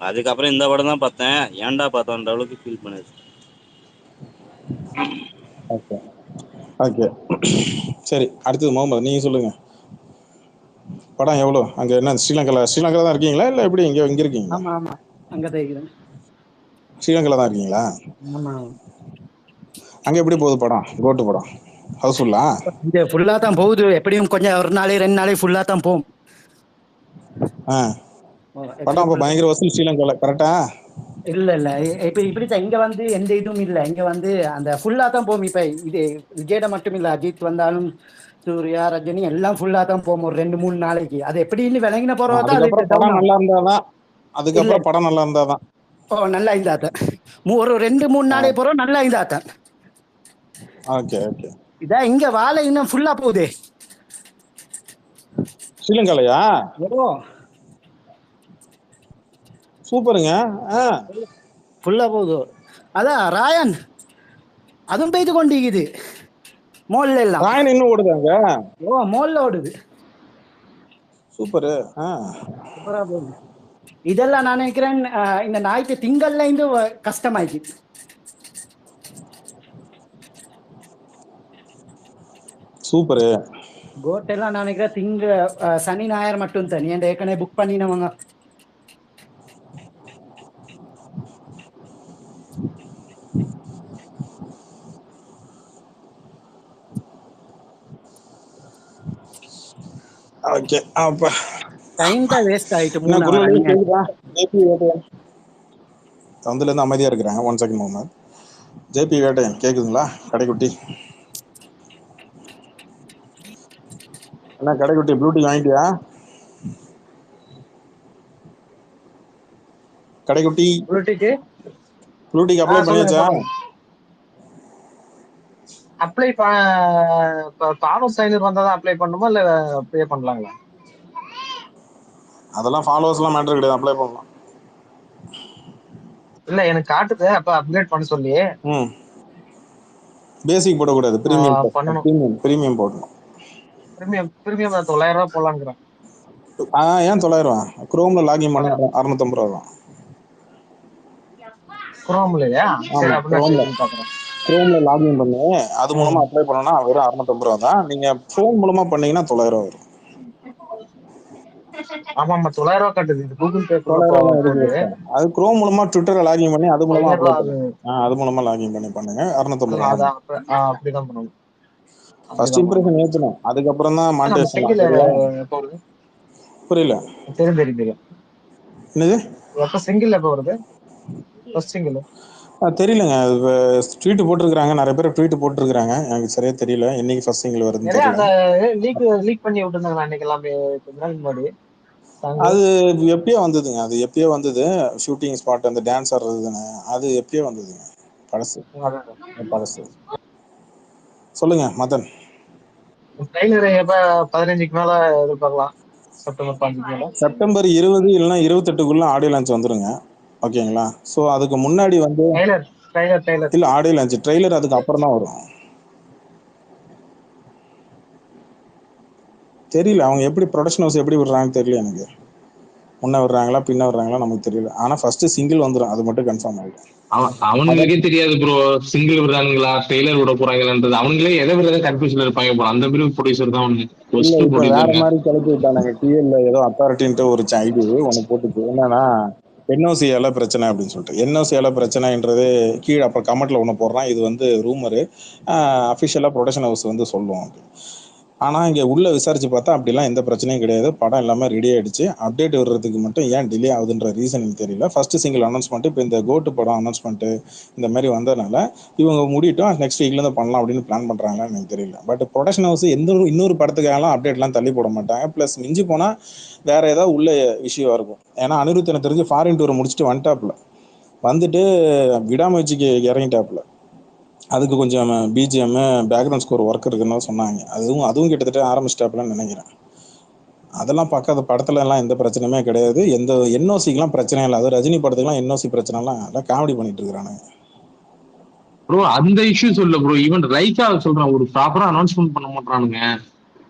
அதுக்கப்புறம் இந்த படம் தான் பார்த்தேன், ஏன்டா பார்த்தோன்ற அளவுக்கு ஃபீல் பண்ணுது. ஓகே ஓகே சரி, அடுத்தது முகமது, நீங்க சொல்லுங்க. படம் எவ்வளோ? அங்க என்ன ஸ்ரீலங்கால தான் இருக்கீங்களா இல்ல எப்படி? இங்க இருக்கீங்களா? ஆமா ஆமா, அங்கதான் இருக்கிறேன். ஸ்ரீலங்கால தான் இருக்கீங்களா? ஆமா, அங்க எப்படி போகுது படம்? கோட்டு படம் ஹவுஸ்ஃபுல்லா? இங்க ஃபுல்லா தான் போகுது. எப்படியும் கொஞ்சம் 1 நாள் 2 நாளைக்கு ஃபுல்லா தான் போகும். படம் அப்ப பயங்கர வசூல் ஸ்ரீலங்கால, கரெக்டா? இல்ல இல்ல, இப்ப இப்படித்தான் இங்க வந்து எந்த இதுவும் இல்ல. இங்க வந்து அந்த ஃபுல்லா தான் போகும். இப்ப இது விஜய்ட மட்டும் இல்ல, அஜித் வந்தாலும் சூர்யா, ரஜினி எல்லாம் ஃபுல்லா தான் போகும் ஒரு 2-3 நாளைக்கு. அது எப்படின்னு விளங்கின போறதான் அது அதுக்கப்புறம் down படம் நல்லா ஆகும். இருந்தாதான் இல்ல, அதுக்கப்புறம் படம் நல்லா இருந்தாதான் நல்லா இருந்தாத்தான் ஒரு 2-3 நாளைக்கு போறோம், நல்லா இருந்தாத்தான். Okay okay. இதான் இங்க வாழை இன்னும் ஃபுல்லா போகுதே ஸ்ரீலங்காலயா? ஓ சூப்பருங்க. ஃபுல்லா போகுது. அதான் ராயன் அதுவும் பெய்து கொண்டிருக்குது மோல்ல எல்லாம். ராயன் இன்னும் ஓடுதாங்க? ஓ மோல்ல ஓடுது. சூப்பரு. சூப்பரா போகுது. இதெல்லாம் நான் நினைக்கிறேன் இந்த ஞாயிற்று திங்கள்ல இருந்து கஷ்டமாயிடுச்சு. சூப்பரு. கோட்டெல்லாம் நான் நினைக்கிறேன் சனி ஞாயிறு மட்டும் தான். என் ஏற்கனவே புக் பண்ணினவங்க. ஓகே. அப்ப டைம் தான் வேஸ்ட் ஆயிட்டு. தந்துல இருந்து அமைதியா இருக்கிறாங்க. 1 செகண்ட் முகமது. ஜேபி வேட்டையன் கேக்குதுங்களா? கடைக்குட்டி என்ன கடைக்குட்டி, ப்ளூடூத் வாங்கிட்டியா? கடைக்குட்டி ப்ளூடூத் அப்ளை பண்ணியாச்சா? அப்ளை ஃபாலோவர்ஸ் 500 வந்தாதான் அப்ளை பண்ணுமா இல்ல பே பண்ணலாங்களா? அதெல்லாம் ஃபாலோவர்ஸ் எல்லாம் மேட்டர் கிடையாது, அப்ளை பண்ணலாம். இல்ல எனக்கு காட்டுது, அப்ப அப்கிரேட் பண்ண சொல்லி. பேசிக் போடக்கூடாது, பிரீமியம் பண்ணணும். பிரீமியம் போடணும். பிரீமியம் 900 ரூபாய் போடலாங்கிறேன். ஏன் 900? குரோம்ல லாகின் பண்ண 650 ரூபா தான். குரோம்லயா? சரி, குரோம்ல லாகின் பண்ணி அது மூலமா அப்ளை பண்ணனா வெறும் 650 ரூபா தான். நீங்க போன் மூலமா பண்ணீங்கன்னா 900 வரும். ஆமா 900 ரூபாய் கட்டுது. இது கூகுள் பே. அது குரோம் மூலமா ட்விட்டர்ல லாகின் பண்ணி அது மூலமா லாகின் பண்ணி பண்ணுங்க. 650 ரூபா. அப்படிதான் பண்ணணும். ஃபர்ஸ்ட் இம்ப்ரஷன் ஏத்தணும், அதுக்கப்புறம் தான் மானிடைசேஷன். புரியல? தெரியும். என்னது எப்ப சிங்கிள் எப்ப வருது? ஃபர்ஸ்ட் சிங்கிள் தெரியலங்க. ட்வீட் போட்டுருக்காங்க, நிறைய பேர் ட்வீட் போட்டுருக்காங்க, எனக்கு சரியா தெரியல என்னைக்கு ஃபர்ஸ்ட் சிங்கிள் வருதுன்னு தெரியல. லீக் பண்ணி விட்டுருந்தாங்க அன்னைக்கு எல்லாமே கொஞ்ச நாள் முன்னாடி. அது எப்பயோ வந்ததுங்க, அது எப்பயோ வந்தது. ஷூட்டிங் ஸ்பாட் அந்த டான்ஸ் ஆடுறதுன்னு அது எப்பயோ வந்ததுங்க, பழசு. சொல்லுங்க மதன். ட்ரைலர் எப்ப 15க்கு மேல எதிர்பார்க்கலாம்? செப்டம்பர் 15க்கு மேல. செப்டம்பர் 20 இல்லைன்னா 28க்குள்ள ஆடியோ லான்ச் வந்துருங்க. ஓகேங்களா? ஸோ அதுக்கு முன்னாடி வந்து ட்ரைலர் இல்ல ஆடியோ லான்ச் ட்ரெய்லர் அதுக்கு அப்புறம் தான் வரும். தெரியல அவங்க எப்படி ப்ரொடக்ஷன் ஹவுஸ் எப்படி விடுறாங்கன்னு தெரியல எனக்கு. முன்ன விடுறாங்களா பின்ன விடுறாங்களா நமக்கு தெரியல. ஆனா ஃபர்ஸ்ட் சிங்கிள் வந்துடும், அது மட்டும் கன்ஃபார்ம் ஆயிடும். அவனுங்களுக்கே தெரியாது ப்ரோ சிங்கிள் விடுறாங்களா ட்ரெய்லர் விட போறாங்களான்றது. அவங்களே எதை விடுறத கன்ஃபியூஷன்ல இருப்பாங்க ப்ரோ. அந்த மாதிரி ப்ரொடியூசர் தான் அவனுக்கு இல்ல இப்ப வேற ப்ரொடியூசருங்க. மாதிரி கிளப்பி விட்டானுங்க. டிஎல்ல ஏதோ அத்தாரிட்டின்ட்டு ஒரு ஐடி ஒன்று போட்டுச்சு. என்னன்னா என்ஓசியால பிரச்சனை அப்படின்னு சொல்லிட்டு. என்ஓசியால பிரச்சனைன்றது கீழே அப்ப கமெண்ட்ல ஒன்று போடுறான். இது வந்து ரூமரு, அஃபிஷியலா ப்ரொடக்ஷன் ஹவுஸ் வந்து சொல்லுவோம். ஆனா இங்க உள்ள விசாரிச்சு பார்த்தா அப்படிலாம் எந்த பிரச்சனையும் கிடையாது. படம் எல்லாமே ரெடி ஆயிடுச்சு. அப்டேட் வர்றதுக்கு மட்டும் ஏன் டிலே ஆகுதுன்ற ரீசன் எனக்கு தெரியல. ஃபர்ஸ்ட் சிங்கிள் அனௌன்ஸ்மெண்ட் இப்போ இந்த கோட்டு படம் அனௌன்ஸ்மெண்ட் இந்த மாதிரி வந்ததுனால இவங்க முடிட்டோம் நெக்ஸ்ட் வீக்ல இருந்து பண்ணலாம் அப்படின்னு பிளான் பண்றாங்களான்னு எனக்கு தெரியல. பட் ப்ரொடக்ஷன் ஹவுஸ் இன்னொரு படத்துக்காகலாம் அப்டேட்லாம் தள்ளி போட மாட்டாங்க. பிளஸ் மிஞ்சி போனா வேற ஏதாவது உள்ள இஷ்யூவா இருக்கும். ஏன்னா அனிருத் எனக்கு தெரிஞ்சு ஃபாரின் டூரை முடிச்சுட்டு வந்துட்டாப்ல, வந்துட்டு விடாமுயற்சிக்கு இறங்கிட்டாப்ல. அதுக்கு கொஞ்சம் பிஜிஎம் பேக்ரவுண்ட் ஸ்கோர் ஒர்க் இருக்குன்னு சொன்னாங்க. அதுவும் கிட்டத்தட்ட ஆரம்பிச்சிட்டாப்லன்னு நினைக்கிறேன். அதெல்லாம் பார்க்காத படத்துல எல்லாம் எந்த பிரச்சனையுமே கிடையாது. எந்த என்ஓசிக்கெல்லாம் பிரச்சனை இல்லை. அது ரஜினி படத்துக்குலாம் என்ஓசி பிரச்சனைலாம் எல்லாம் காமெடி பண்ணிட்டு இருக்கிறானுங்க ப்ரோ. அந்த இஷ்யூ சொல்ல ப்ரோ, ஈவன் ரைட்டா சொல்றான் ஒரு ப்ராப்பரா அனௌன்ஸ்மெண்ட் பண்ண மாட்டானுங்க.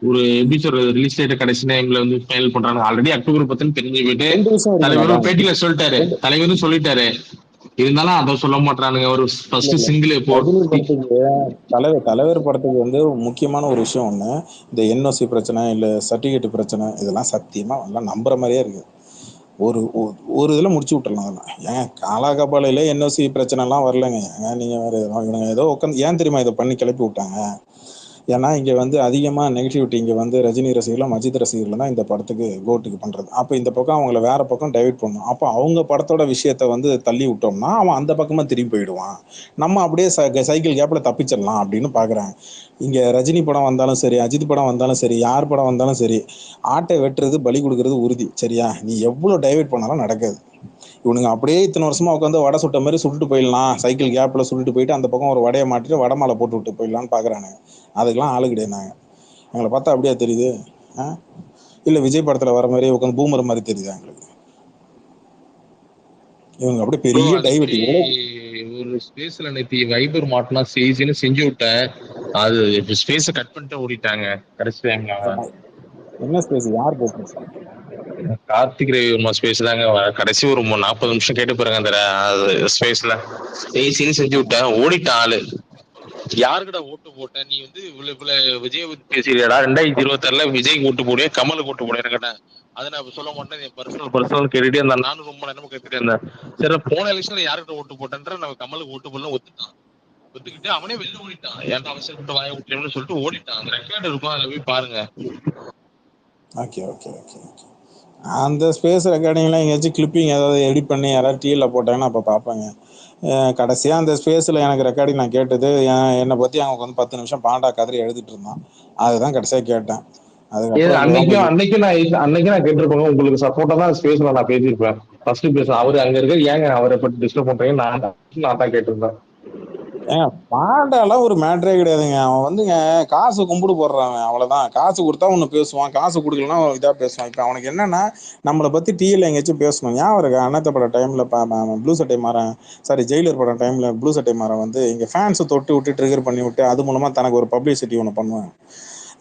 ஒரு எப்படி சொல்றது ரிலீஸ் டேட் கடைசி டைம்ல வந்து ஃபைனல் பண்றாங்க. ஆல்ரெடி அக்டோபர் 10 தெரிஞ்சு போயிட்டு தலைவரும் பேட்டியில சொல்லிட்டாரு. தலைவரும் சொல்லிட்டாரு. இருந்தாலும் அதை சொல்ல மாட்டானுங்க. ஒரு ஃபர்ஸ்ட் சிங்கிள் ரஜினி படத்துக்கு தலைவர் படத்துக்கு வந்து முக்கியமான ஒரு விஷயம் ஒண்ணு, இந்த என்ஓசி பிரச்சனை இல்ல சர்டிபிகேட் பிரச்சனை இதெல்லாம் சத்தியமா எல்லாம் நம்புற மாதிரியே இருக்கு. ஒரு இதுல முடிச்சு விட்டுறலாம். அதெல்லாம் ஏன் காலாகபாலையில என்ஓசி பிரச்சனை எல்லாம் வரலங்க. ஏன் நீங்க வேற இவங்க ஏதோ உட்காந்து ஏன் தெரியுமா இதை பண்ணி கிளப்பி விட்டாங்க? ஏன்னா இங்க வந்து அதிகமா நெகட்டிவிட்டி இங்க வந்து ரஜினி ரசிகர்களும் அஜித் ரசிகர்கள் தான் இந்த படத்துக்கு கோட்டுக்கு பண்றது. அப்ப இந்த பக்கம் அவங்கள வேற பக்கம் டைவர்ட் பண்ணும். அப்போ அவங்க படத்தோட விஷயத்த வந்து தள்ளி விட்டோம்னா அவன் அந்த பக்கமா திரும்பி போயிடுவான். நம்ம அப்படியே சைக்கிள் கேப்ல தப்பிச்சிடலாம் அப்படின்னு பாக்குறாங்க. இங்க ரஜினி படம் வந்தாலும் சரி, அஜித் படம் வந்தாலும் சரி, யார் படம் வந்தாலும் சரி, ஆட்டை வெட்டுறது பலி கொடுக்கறது உறுதி. சரியா? நீ எவ்வளவு டைவர்ட் பண்ணாலும் நடக்காது. இவனுங்க அப்படியே இத்தனை வருஷமா உட்காந்து வடை சுட்ட மாதிரி சுட்டுட்டு போயிடலாம். சைக்கிள் கேப்ல சுட்டுட்டு போயிட்டு அந்த பக்கம் ஒரு வடையை மாட்டிட்டு வடை மாலை போட்டு விட்டு போயிடலான்னு பாக்குறானுங்க. அதுக்கெல்லாம் ஆளு கிடையாது. நாங்க எங்களை பார்த்தா அப்படியே தெரியுது. இல்ல விஜய் படத்துல வர மாதிரி உட்காந்து பூமர் மாதிரி தெரியுது எங்களுக்கு. இவங்க அப்படியே பெரிய டைவர்ட். ஒரு ஸ்பேஸ்ல நேத்தி வைபர் மாட்டினா செய்தின்னு செஞ்சு விட்டேன். அது ஸ்பேஸ கட் பண்ணிட்டு ஓடிட்டாங்க கடைசி டைம்ல. என்ன ஸ்பேஸ் யார் போட்டு? கார்த்திக் ரவிவர்மா ஸ்பேஸ் தாங்க. கடைசி ஒரு 40 நிமிஷம் கேட்டு பாருங்க. அந்த ஸ்பேஸ்ல செய்தின்னு செஞ்சு விட்டேன். ஓடிட்டான் ஆளு. யாருக்கிட்ட ஓட்டு போட்ட நீ வந்து இவ்வளவு விஜய் பேசிடுறா? 2026 விஜய்க்கு ஓட்டு போடுவேன் கமலுக்கு ஓட்டு போடுவேன் கேட்டேன். அதை நான் சொல்ல மாட்டேன். என் பர்சனல் கேட்டுட்டே இருந்தேன். நானும் ரொம்ப நேரமா கேட்டுட்டே இருந்தேன். சரி போன எலெக்ஷன்ல யாருக்கிட்ட ஓட்டு போட்டேன்ற நம்ம கமலுக்கு ஓட்டு போடலாம் ஒத்துட்டான். ஒத்துக்கிட்டு அவனே வெளில ஓடிட்டான். ஏன்டா அவசரப்பட்டு வாய விட்டேன்னு சொல்லிட்டு ஓடிட்டான். அந்த ரெக்கார்டு இருக்கும், அதுல போய் பாருங்க. Okay okay okay okay. அந்த ஸ்பேஸ் ரெக்கார்டிங்லாம் எங்கேயாச்சும் கிளிப்பிங் ஏதாவது எடிட் பண்ணி யாராவது டிவியில் போட்டாங்கன்னா அப்போ பார்ப்பாங்க. கடைசியாக அந்த ஸ்பேஸில் எனக்கு ரெக்கார்டிங் நான் கேட்டது என்னை பற்றி அவங்க வந்து 10 நிமிஷம் பாண்டா கதறி எழுதிட்டு இருந்தான். அதுதான் கடைசியாக கேட்டேன். அன்னைக்கு நான் கேட்டிருப்பேங்க. உங்களுக்கு சப்போர்ட்டா தான் ஸ்பேஸ்ல நான் பேசியிருப்பேன். ஃபர்ஸ்ட் பேச அவரு அங்க இருக்க ஏங்க அவரை பத்தி டிஸ்டர்ப் பண்றீங்க நான் தான் கேட்டிருந்தேன். பாண்டாலாம் ஒரு மேட்டரே கிடையாதுங்க. அவன் வந்துங்க காசு கும்பிடு போடுறான். அவ்வளவுதான். காசு கொடுத்தா ஒண்ணு பேசுவான், காசு கொடுக்கலன்னா இதா பேசுவான். இப்ப அவனுக்கு என்னன்னா நம்மளை பத்தி டிஎல் எங்கேயாச்சும் பேசணும். ஞாபகம் இருக்கு அண்ணாத்த படம் டைம்ல ப்ளூ சட்டை மாறன் ஜெயிலர் படம் டைம்ல ப்ளூ சட்டை மாறன் வந்து இங்க ஃபேன்ஸை தொட்டு விட்டு ட்ரிகர் பண்ணி விட்டு அது மூலமா தனக்கு ஒரு பப்ளிசிட்டி ஒன்று பண்ணுவேன்.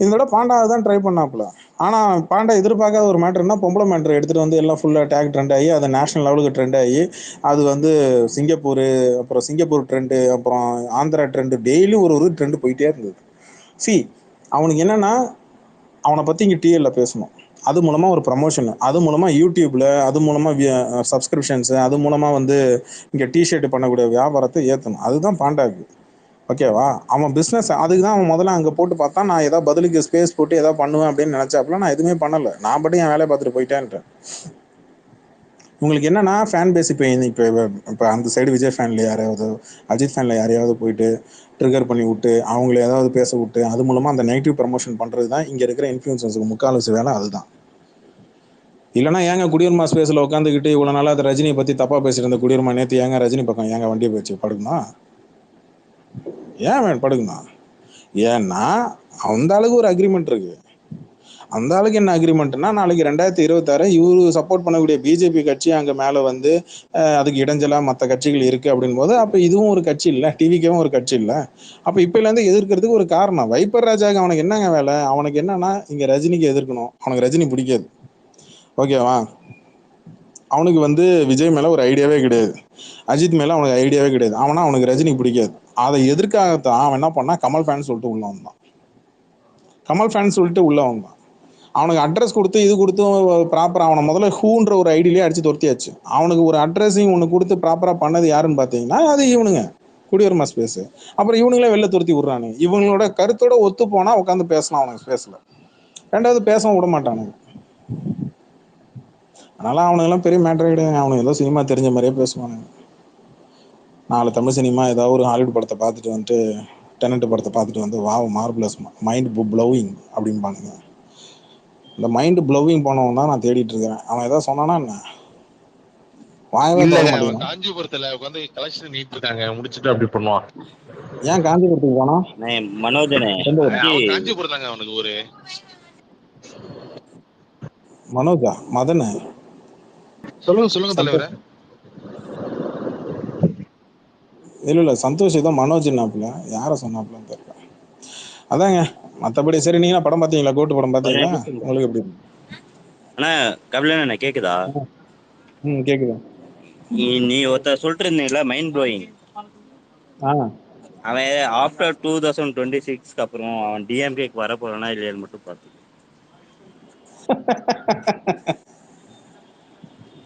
இதோட பாண்டா தான் ட்ரை பண்ணாப்புல. ஆனா பாண்டா எதிர்பார்க்காத ஒரு மேட்டர்னா பொம்பளை மேட்டர் எடுத்துட்டு வந்து எல்லாம் ஃபுல்லா டேக் ட்ரெண்ட் ஆகி அது நேஷனல் லெவலுக்கு ட்ரெண்ட் ஆகி அது வந்து சிங்கப்பூர், அப்புறம் சிங்கப்பூர் ட்ரெண்டு, அப்புறம் ஆந்திரா ட்ரெண்டு, டெய்லி ஒரு ட்ரெண்டு போயிட்டே இருந்தது. அவனுக்கு என்னன்னா அவனை பத்தி இங்க டிஎல்ல பேசணும். அது மூலமா ஒரு ப்ரமோஷன், அது மூலமா யூடியூப்ல, அது மூலமா சப்ஸ்கிரிப்ஷன்ஸ், அது மூலமா வந்து இங்க டிஷர்ட் பண்ணக்கூடிய வியாபாரத்தை ஏற்றணும். அதுதான் பாண்டாக்கு. ஓகேவா? அவன் பிஸ்னஸ் அதுக்கு தான் அவன் முதல்ல அங்கே போட்டு பார்த்தா நான் ஏதாவது பதிலுக்கு ஸ்பேஸ் போட்டு ஏதாவது பண்ணுவேன் அப்படின்னு நினைச்சாப்புல. நான் எதுவுமே பண்ணலை. நான் பட்டு என் வேலையை பார்த்துட்டு போயிட்டேன்ட்டேன். உங்களுக்கு என்னன்னா ஃபேன் பேஸ் இப்போ அந்த சைடு விஜய் ஃபேன்ல யாரையாவது அஜித் ஃபேன்ல யாரையாவது போயிட்டு ட்ரிகர் பண்ணி விட்டு அவங்கள ஏதாவது பேச விட்டு அது மூலமா அந்த நெகட்டிவ் ப்ரமோஷன் பண்றது தான் இங்க இருக்கிற இன்ஃப்ளூயன்சர்ஸுக்கு முக்கால்வாசி வேலை. அதுதான். இல்லைன்னா ஏங்க குடியுரிமா ஸ்பேஸ்ல உட்காந்துக்கிட்டு இவ்வளவு நாளா அந்த ரஜினியை பத்தி தப்பா பேசிட்டு இருந்த குடியுரிமா நேற்று ஏங்க ரஜினி பக்கம் ஏங்க வண்டியை போச்சு படுக்கணும்? ஏன் படுக்கணும்? ஏன்னா அந்த அளவுக்கு ஒரு அக்ரிமெண்ட் இருக்கு. அந்த ஆளுக்கு என்ன அக்ரிமெண்ட்னா, நாளைக்கு 2026 இவரு சப்போர்ட் பண்ணக்கூடிய பிஜேபி கட்சி அங்க மேல வந்து அதுக்கு இடைஞ்சலா மற்ற கட்சிகள் இருக்கு அப்படின் போது, அப்ப இதுவும் ஒரு கட்சி இல்ல, டிவிக்கும் ஒரு கட்சி இல்ல. அப்ப இப்பல இருந்து எதிர்க்கிறதுக்கு ஒரு காரணம். வைப்பர் ராஜாக்கு அவனுக்கு என்னங்க வேலை? அவனுக்கு என்னன்னா இங்க ரஜினிக்கு எதிர்க்கணும். அவனுக்கு ரஜினி பிடிக்காது, ஓகேவா? அவனுக்கு வந்து விஜய் மேல ஒரு ஐடியாவே கிடையாது, அஜித் மேல அவனுக்கு ஐடியாவே கிடையாது. அவனுக்கு ரஜினி பிடிக்காது. அதை எதிர்க்காகத்தான் அவன் என்ன பண்ணா, கமல் ஃபேன் சொல்லிட்டு உள்ள வந்தான். கமல் ஃபேன் சொல்லிட்டு உள்ள வந்தான். அவனுக்கு அட்ரஸ் கொடுத்து இது கொடுத்து ப்ராப்பரா அவனை முதல்ல ஹூன்ற ஒரு ஐடியிலே அடிச்சு துரத்தியாச்சு. அவனுக்கு ஒரு அட்ரஸையும் ஒன்று கொடுத்து ப்ராப்பரா பண்ணது யாருன்னு பார்த்தீங்கன்னா அது இவனுங்க, குடியுரிமை ஸ்பேஸ். அப்புறம் இவனுங்களே வெளில துரத்தி விடுறானுங்க. இவங்களோட கருத்தோட ஒத்து போனா உட்காந்து பேசலாம் அவனுக்கு ஸ்பேஸ்ல, ரெண்டாவது பேசவும் விட மாட்டானுங்க. அதனால அவனுங்கெல்லாம் பெரிய மேட்டரே கிடையாது. அவனுக்கு ஏதோ சினிமா தெரிஞ்ச மாதிரியே பேசுவானுங்க. 4 தமிழ் சினிமா ஏதாவது ஒரு ஹாலிவுட் படத்தை பார்த்துட்டு வந்துட்டு, டெனன்ட் படத்தை பார்த்துட்டு வந்து வாவ் மார்பிளஸ் மைண்ட் ப்ளோவிங் அப்படின்பானுங்க. இந்த மைண்ட் ப்ளோவிங் போனவன் தான் நான் தேடிட்டு இருக்கிறேன். அவன் ஏதாவது சொன்னானா என்ன? வாயவே தர மாட்டேங்கிறான். காஞ்சிபுரத்துல உட்காந்து கலெக்ஷன் நீட்டு இருக்காங்க, முடிச்சுட்டு அப்படி பண்ணுவான். ஏன் காஞ்சிபுரத்துக்கு போனா? மனோஜனே காஞ்சிபுரம் தாங்க அவனுக்கு ஒரு மனோஜா மதன் சொல்லுங்க தலைவரே. இல்ல சந்தோஷ் ஏதோ மனோஜ் என்னாப்புல, யார சொன்னாப்புலன்னு தெரியல. அதாங்க. மத்தபடி சரி, நீங்க படம் பாத்தீங்களா? கோட்டு படம் பாத்தீங்களா? உங்களுக்கு எப்படி? அண்ணா கபிலண்ணா கேக்குதா? கேக்குது. நீ ஒருத்தர் சொல்லிட்டு இருந்தீங்களா மைண்ட் ப்ளோயிங், அவன் ஆஃப்டர் 2026 அப்புறம் அவன் டிஎம்கேக்கு வர போறானா இல்லையான்னு மட்டும் பார்த்து.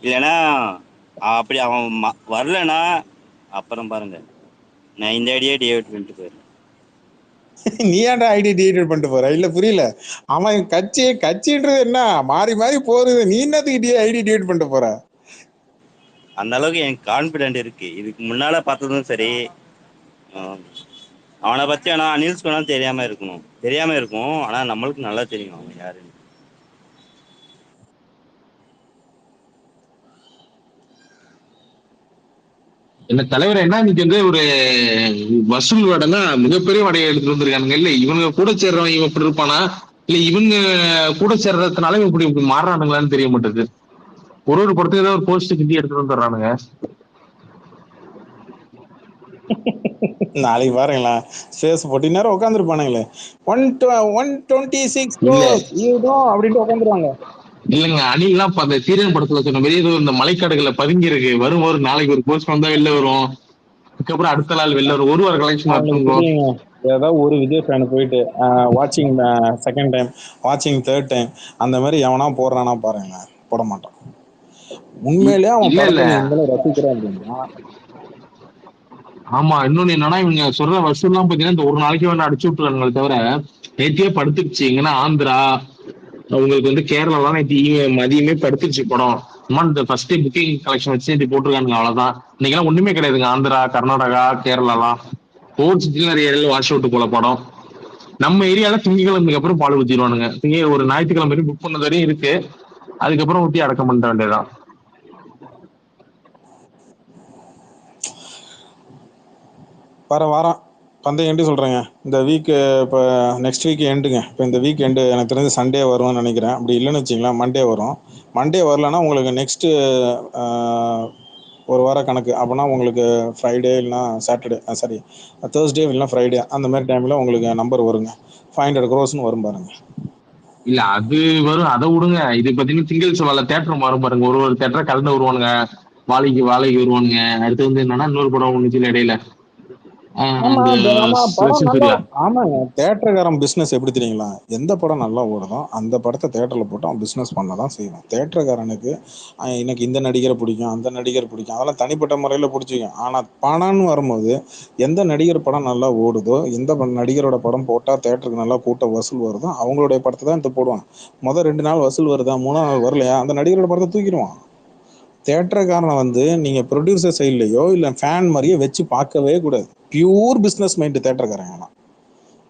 இல்லைன்னா அப்படி அவன் வரலன்னா அப்புறம் பாருங்க, நான் இந்த ஐடியா டிஏட் பண்ணிட்டு போயிடுறேன். நீ ஏன்டா ஐடி டிஏட் பண்ணிட்டு போற? இல்ல புரியல. அவன் கட்சின்றது என்ன மாறி மாறி போறது, நீ என்னத்துக்கு ஐடி டிஏட் பண்ணிட்டு போற? அந்த அளவுக்கு எனக்கு கான்பிடென்ட் இருக்கு. இதுக்கு முன்னால பார்த்ததும் சரி, அவனை பத்தி ஆனா அனில்ஸ் வேணா தெரியாம இருக்கும். ஆனா நம்மளுக்கு நல்லா தெரியும் அவன் யாருன்னு. என்ன தலைவர் என்ன இன்னைக்கு வந்து ஒரு வசூல் வடைனா மிகப்பெரிய வடையை எடுத்துட்டு வந்திருக்கானுங்க. இல்ல இவங்க கூட சேர்றவன் இவன் இப்படி இருப்பானா, இல்ல இவங்க கூட சேர்றதுனால இப்படி மாறுறானுங்களான்னு தெரிய மாட்டேது. ஒரு படத்துக்கு ஏதாவது ஒரு போஸ்ட் கிண்டி எடுத்துட்டு வந்துடுறானுங்க. நாளைக்கு பாருங்களா, ஸ்பேஸ் போட்டு நேரம் உட்காந்துருப்பானுங்களே, 126 அப்படின்ட்டு உட்காந்துருவாங்க. இல்லங்க அணிலாம் அந்த சீரியன் படத்துல சொன்ன மாதிரி ஏதோ இந்த மலைக்காடுகளை பதுங்கி இருக்கு, வரும் நாளைக்கு ஒரு போஸ்ட் வந்தா வெளில வரும், அதுக்கப்புறம் அடுத்த நாள் வெளில வரும், ஒரு வார கலெக்ஷன். ஏதாவது ஒரு விஜய் ஃபேன் போயிட்டு வாட்சிங் செகண்ட் டைம், வாட்சிங் தேர்ட் டைம் அந்த மாதிரி எவனா போடுறானா பாருங்க, போட மாட்டான். உண்மையிலேயே அவன் படத்தை ரசிக்கிறான் அப்படின்னா. ஆமா, இன்னொன்னு என்னன்னா இவங்க சொல்ற வசூல்லாம் பாத்தீங்கன்னா இந்த ஒரு நாளைக்கு வேணா அடிச்சு விட்டுறாங்களே தவிர நேத்தியே படுத்துருச்சு. எங்கன்னா ஆந்திரா உங்களுக்கு வந்து கேரளாலாம் நேற்று மதியமே படுத்துருச்சு படம். இந்த ஃபர்ஸ்ட் புக்கிங் கலெக்ஷன் வச்சு நேற்று போட்டிருக்கானுங்க, அவ்வளவுதான். இன்னைக்கெல்லாம் ஒண்ணுமே கிடையாதுங்க. ஆந்திரா, கர்நாடகா, கேரளாலாம் ஒவ்வொரு சுற்றி நிறைய ஏரியால வாஷ் அவுட் போல படம். நம்ம ஏரியால திங்கக்கிழமைக்கு அப்புறம் பால் ஊத்திடுவானுங்க. ஒரு ஞாயிற்றுக்கிழமை வரையும் புக் பண்ணது வரையும் இருக்கு, அதுக்கப்புறம் ஊத்தி அடக்கம் பண்ண வேண்டியதான். வர வாரம் பந்தயம் எண்டு சொல்கிறேங்க. இந்த வீக்கு இப்போ நெக்ஸ்ட் வீக் எண்டுங்க. இப்போ இந்த வீக் எண்டு எனக்கு தெரிஞ்சு சண்டே வரும்னு நினைக்கிறேன். அப்படி இல்லைன்னு வச்சிங்களேன் மண்டே வரும். மண்டே வரலன்னா உங்களுக்கு நெக்ஸ்ட்டு ஒரு வாரம் கணக்கு. அப்படின்னா உங்களுக்கு ஃப்ரைடே இல்லைனா சாட்டர்டே, சாரி தேர்ஸ்டே இல்லைனா ஃப்ரைடே அந்த மாதிரி டைமில் உங்களுக்கு நம்பர் வருங்க. 500 crores வரும் பாருங்க. இல்ல அது வரும், அதை விடுங்க. இது பார்த்தீங்கன்னா திங்கள் செவ்வாய் தேட்டர் வரும் பாருங்க. ஒரு தேட்டரை கலந்து வருவானுங்க, வாழைக்கு வருவானுங்க. அடுத்து வந்து என்னன்னா இன்னொரு படம் ஒண்ணு இடையில. ஆமாங்க, தேட்டருக்காரன் பிசினஸ் எப்படி தெரியுங்களா? எந்த படம் நல்லா ஓடுதோ அந்த படத்தை தேட்டர்ல போட்டு அவன் பிசினஸ் பண்ணதான் செய்வான். தேட்டருக்காரனுக்கு எனக்கு இந்த நடிகரை பிடிக்கும், அந்த நடிகர் பிடிக்கும், அதெல்லாம் தனிப்பட்ட முறையில பிடிச்சிக்கும். ஆனா பணம்னு வரும்போது எந்த நடிகர் படம் நல்லா ஓடுதோ, எந்த நடிகரோட படம் போட்டா தேட்டருக்கு நல்லா கூட்ட வசூல் வருதோ அவங்களுடைய படத்தை தான் எடுத்து போடுவான். முதல் 2 நாள் வசூல் வருதா, 3ஆம் நாள் வரலையா, அந்த நடிகரோட படத்தை தூக்கிடுவான். தேட்டருக்காரனை வந்து நீங்க ப்ரொடியூசர் சைட்லயோ இல்ல ஃபேன் மாதிரியோ வச்சு பார்க்கவே கூடாது. பியூர் பிஸ்னஸ் மைண்டு தேட்டருக்காரங்க.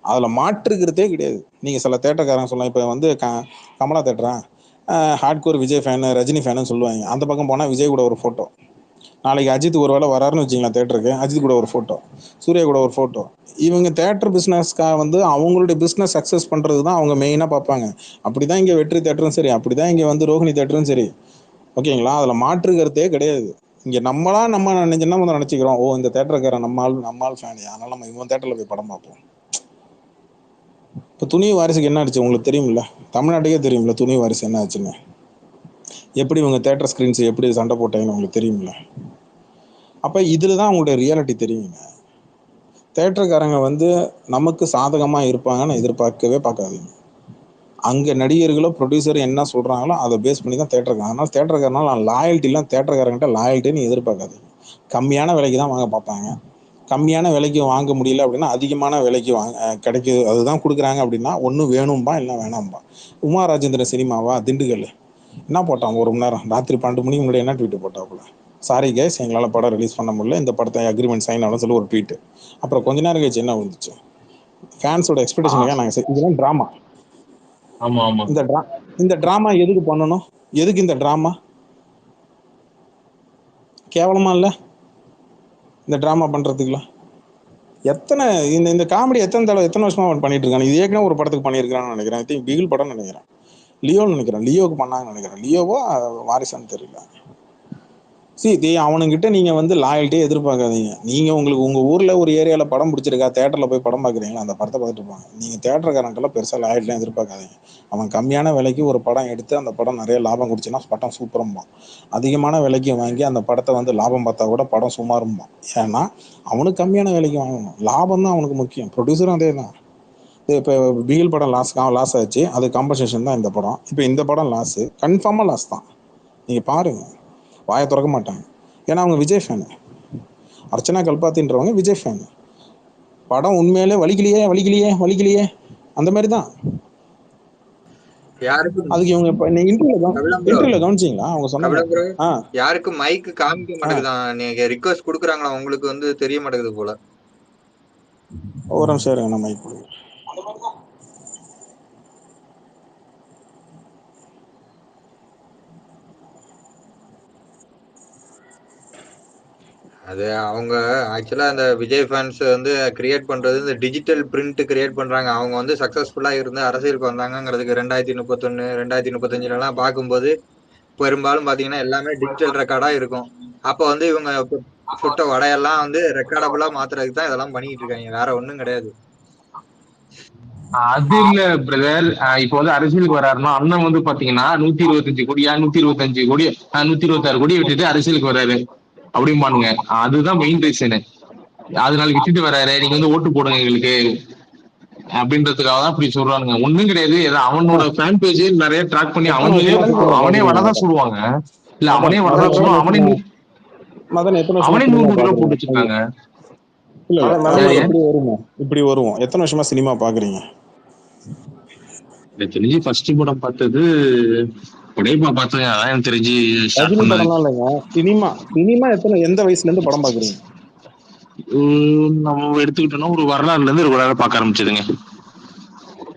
அதுல மாற்றுக்கிறதே கிடையாது. நீங்க சில தேட்டருக்காரங்க சொல்லலாம், இப்ப வந்து கமலா தேட்டரா, hardcore Vijay fan, Rajini fan சொல்லுவாங்க. அந்த பக்கம் போனா விஜய் கூட ஒரு போட்டோ, நாளைக்கு அஜித் ஒரு வேளை வராருன்னு வச்சுங்களேன் தேட்டருக்கு, அஜித் கூட ஒரு ஃபோட்டோ, சூர்யா கூட ஒரு ஃபோட்டோ. இவங்க தேட்டர் பிஸ்னஸ்க்காக வந்து அவங்களுடைய பிஸ்னஸ் சக்ஸஸ் பண்ணுறது தான் அவங்க மெயினாக பார்ப்பாங்க. அப்படி தான் இங்கே வெற்றி தேட்டரும் சரி, அப்படி தான் இங்கே வந்து ரோஹிணி தேட்டரும் சரி, ஓகேங்களா? அதில் மாற்று கருத்தே கிடையாது. இங்கே நம்ம என்ன நினச்சிக்கிறோம், ஓ இந்த தேட்டருக்காரன் நம்ம ஆள் ஃபேன், அதனால நம்ம இவன் தேட்டரில் போய் படம் பார்ப்போம். இப்போ துணிவு வாரிசுக்கு என்ன ஆச்சு உங்களுக்கு தெரியுமில்ல, தமிழ்நாட்டுக்கே தெரியுமில்ல துணிவு வாரிசு என்ன ஆச்சுன்னு, எப்படி இவங்க தேட்டர் ஸ்க்ரீன்ஸ் எப்படி சண்டை போட்டாங்கன்னு உங்களுக்கு தெரியுமில்ல. அப்போ இதில் தான் அவங்களுடைய ரியாலிட்டி தெரியுங்க. தேட்டருக்காரங்க வந்து நமக்கு சாதகமாக இருப்பாங்கன்னு எதிர்பார்க்கவே பார்க்காதீங்க. அங்கே நடிகர்களோ ப்ரொடியூசர் என்ன சொல்கிறாங்களோ அதை பேஸ் பண்ணி தான் தேட்டருக்காரங்க. அதனால் தேட்டருக்காரனால நான் லாயல்ட்டிலாம் தேட்டருக்காரங்கிட்ட லாயல்ட்டின்னு எதிர்பார்க்காதீங்க. கம்மியான விலைக்கு தான் வாங்க பார்ப்பாங்க. கம்மியான விலைக்கு வாங்க முடியல அப்படின்னா அதிகமான விலைக்கு கிடைக்குது, அதுதான் கொடுக்குறாங்க அப்படின்னா ஒன்று வேணும்பா இல்லை வேணாம்பா. உமா ராஜேந்திரன் சினிமாவா திண்டுக்கல் என்ன போட்டான், 1 மணி நேரம் ராத்திரி 12 மணிக்கு முன்னாடி என்ன ட்வீட் போட்டாப்புல, சாரி கேஸ் எங்களால் படம் ரிலீஸ் பண்ண முடியல, இந்த படத்தை அக்ரிமெண்ட் சைன் ஆகணும்னு சொல்லி ஒரு ட்வீட்டு. அப்புறம் கொஞ்ச நேரம் கழிச்சு என்ன வந்துச்சு, ஃபேன்ஸோட எக்ஸ்பெக்டேஷனுக்காக நாங்கள் இதெல்லாம் ட்ராமா. ஆமா ஆமா. இந்த ட்ராமா எதுக்கு பண்ணணும், எதுக்கு இந்த ட்ராமா, கேவலமா இல்லை இந்த ட்ராமா பண்ணுறதுக்குலாம்? எத்தனை இந்த காமெடி எத்தனை வருஷமா பண்ணிட்டு இருக்காங்க. இது ஏற்கனவே ஒரு படத்துக்கு பண்ணியிருக்கிறான்னு நினைக்கிறேன். ஐ திங்க் பிகில் படம்னு நினைக்கிறேன், லியோன்னு நினைக்கிறேன், லியோவுக்கு பண்ணாங்கன்னு நினைக்கிறேன், லியோவோ வாரிசான்னு தெரியல. அவனுங்கிட்ட நீங்கள் வந்து லாயல்ட்டியே எதிர்பார்க்காதீங்க. நீங்கள் உங்களுக்கு உங்கள் ஊரில் ஒரு ஏரியாவில் படம் பிடிச்சிருக்கா, தேட்டரில் போய் படம் பார்க்குறீங்களா, அந்த படத்தை பார்த்துட்டு இருப்பாங்க. நீங்கள் தேட்டருக்காரங்கெல்லாம் பெருசாக லாயல்ட்டிலாம் எதிர்பார்க்காதீங்க. அவன் கம்மியான விலைக்கு ஒரு படம் எடுத்து அந்த படம் நிறைய லாபம் குடிச்சுன்னா படம் சூப்பரம்பான். அதிகமான விலைக்கு வாங்கி அந்த படத்தை வந்து லாபம் பார்த்தா கூட படம் சுமாரும்பான். ஏன்னா அவனுக்கு கம்மியான விலைக்கு வாங்கணும், லாபம் தான் அவனுக்கு முக்கியம். ப்ரொடியூசரும் அதே தான். இப்போ பிகில் படம் லாஸ் ஆச்சு, அது காம்பன்சேஷன் தான் இந்த படம். இப்போ இந்த படம் லாஸு, கன்ஃபார்மாக லாஸ் தான். நீங்கள் பாருங்கள், வாயை திறக்க மாட்டாங்க. ஏன்னா அவங்க விஜய் ஃபேனு, அர்ச்சனா கல்பாத்தின்றவங்க விஜய் ஃபேனு. படம் உண்மையிலே வலிக்கலையே அந்த மாதிரி தான். அதுக்கு இவங்க இப்போ இன்டர்வியூல கவனிச்சிங்களா அவங்க சொன்னாங்க, யாருக்கு மைக் காமிக்க மாட்டேங்குதான், நீங்க ரிக்வெஸ்ட் கொடுக்குறாங்களா உங்களுக்கு வந்து தெரிய மாட்டேங்குது போல. ஒரு நிமிஷம் இருங்க, நான் மைக் கொடுக்குறேன். அது அவங்க ஆக்சுவலா அந்த விஜய் ஃபேன்ஸ் வந்து கிரியேட் பண்றது இந்த டிஜிட்டல் பிரிண்ட் கிரியேட் பண்றாங்க. அவங்க வந்து சக்சஸ்ஃபுல்லா இருந்து அரசியலுக்கு வந்தாங்கிறதுக்கு 2031 2035 எல்லாம் பார்க்கும்போது பெரும்பாலும் பாத்தீங்கன்னா எல்லாமே டிஜிட்டல் ரெக்கார்டா இருக்கும். அப்ப வந்து இவங்க சுட்ட வடையெல்லாம் வந்து ரெக்கார்டபுளா மாத்துறதுக்கு தான் இதெல்லாம் பண்ணிட்டு இருக்காங்க, வேற ஒண்ணும் கிடையாது. அது இல்ல பிரதர், இப்ப வந்து அரசியலுக்கு வர்றாருன்னா அண்ணன் வந்து பாத்தீங்கன்னா 125 கோடியா 125 கோடி 126 கோடி விட்டுட்டு அரசியலுக்கு வர்றாரு அப்படிம்பானுங்க. அதுதான் மெயின் ரீசனு. அதனால விட்டுட்டு வர்றாரு, நீங்க வந்து ஓட்டு போடுங்க எங்களுக்கு அப்படின்றதுக்காக தான் அப்படி சொல்றானுங்க. ஒண்ணும் கிடையாது. அவனோட ஃபேன் பேஜ் நிறைய ட்ராக் பண்ணி அவனே வரதான் சொல்லுவாங்க. இல்ல அவனே வரதான் சொல்லுவான். அவனே 100 கோடி ரூபாய் போட்டு வச்சிருக்காங்க. இப்படி வருவோம். எத்தனை வருஷமா சினிமா பாக்குறீங்க? எனக்கு தெரிஞ்சு ஃபர்ஸ்ட் படம் பார்த்தது உடைப்பா பார்த்தேன். அதான் எனக்கு தெரிஞ்சு சினிமா எந்த வயசுல இருந்து படம் பாக்குறீங்க? நம்ம எடுத்துக்கிட்டோம்னா ஒரு வரலாறுல இருந்து ஒரு வேலை பார்க்க ஆரம்பிச்சதுங்க.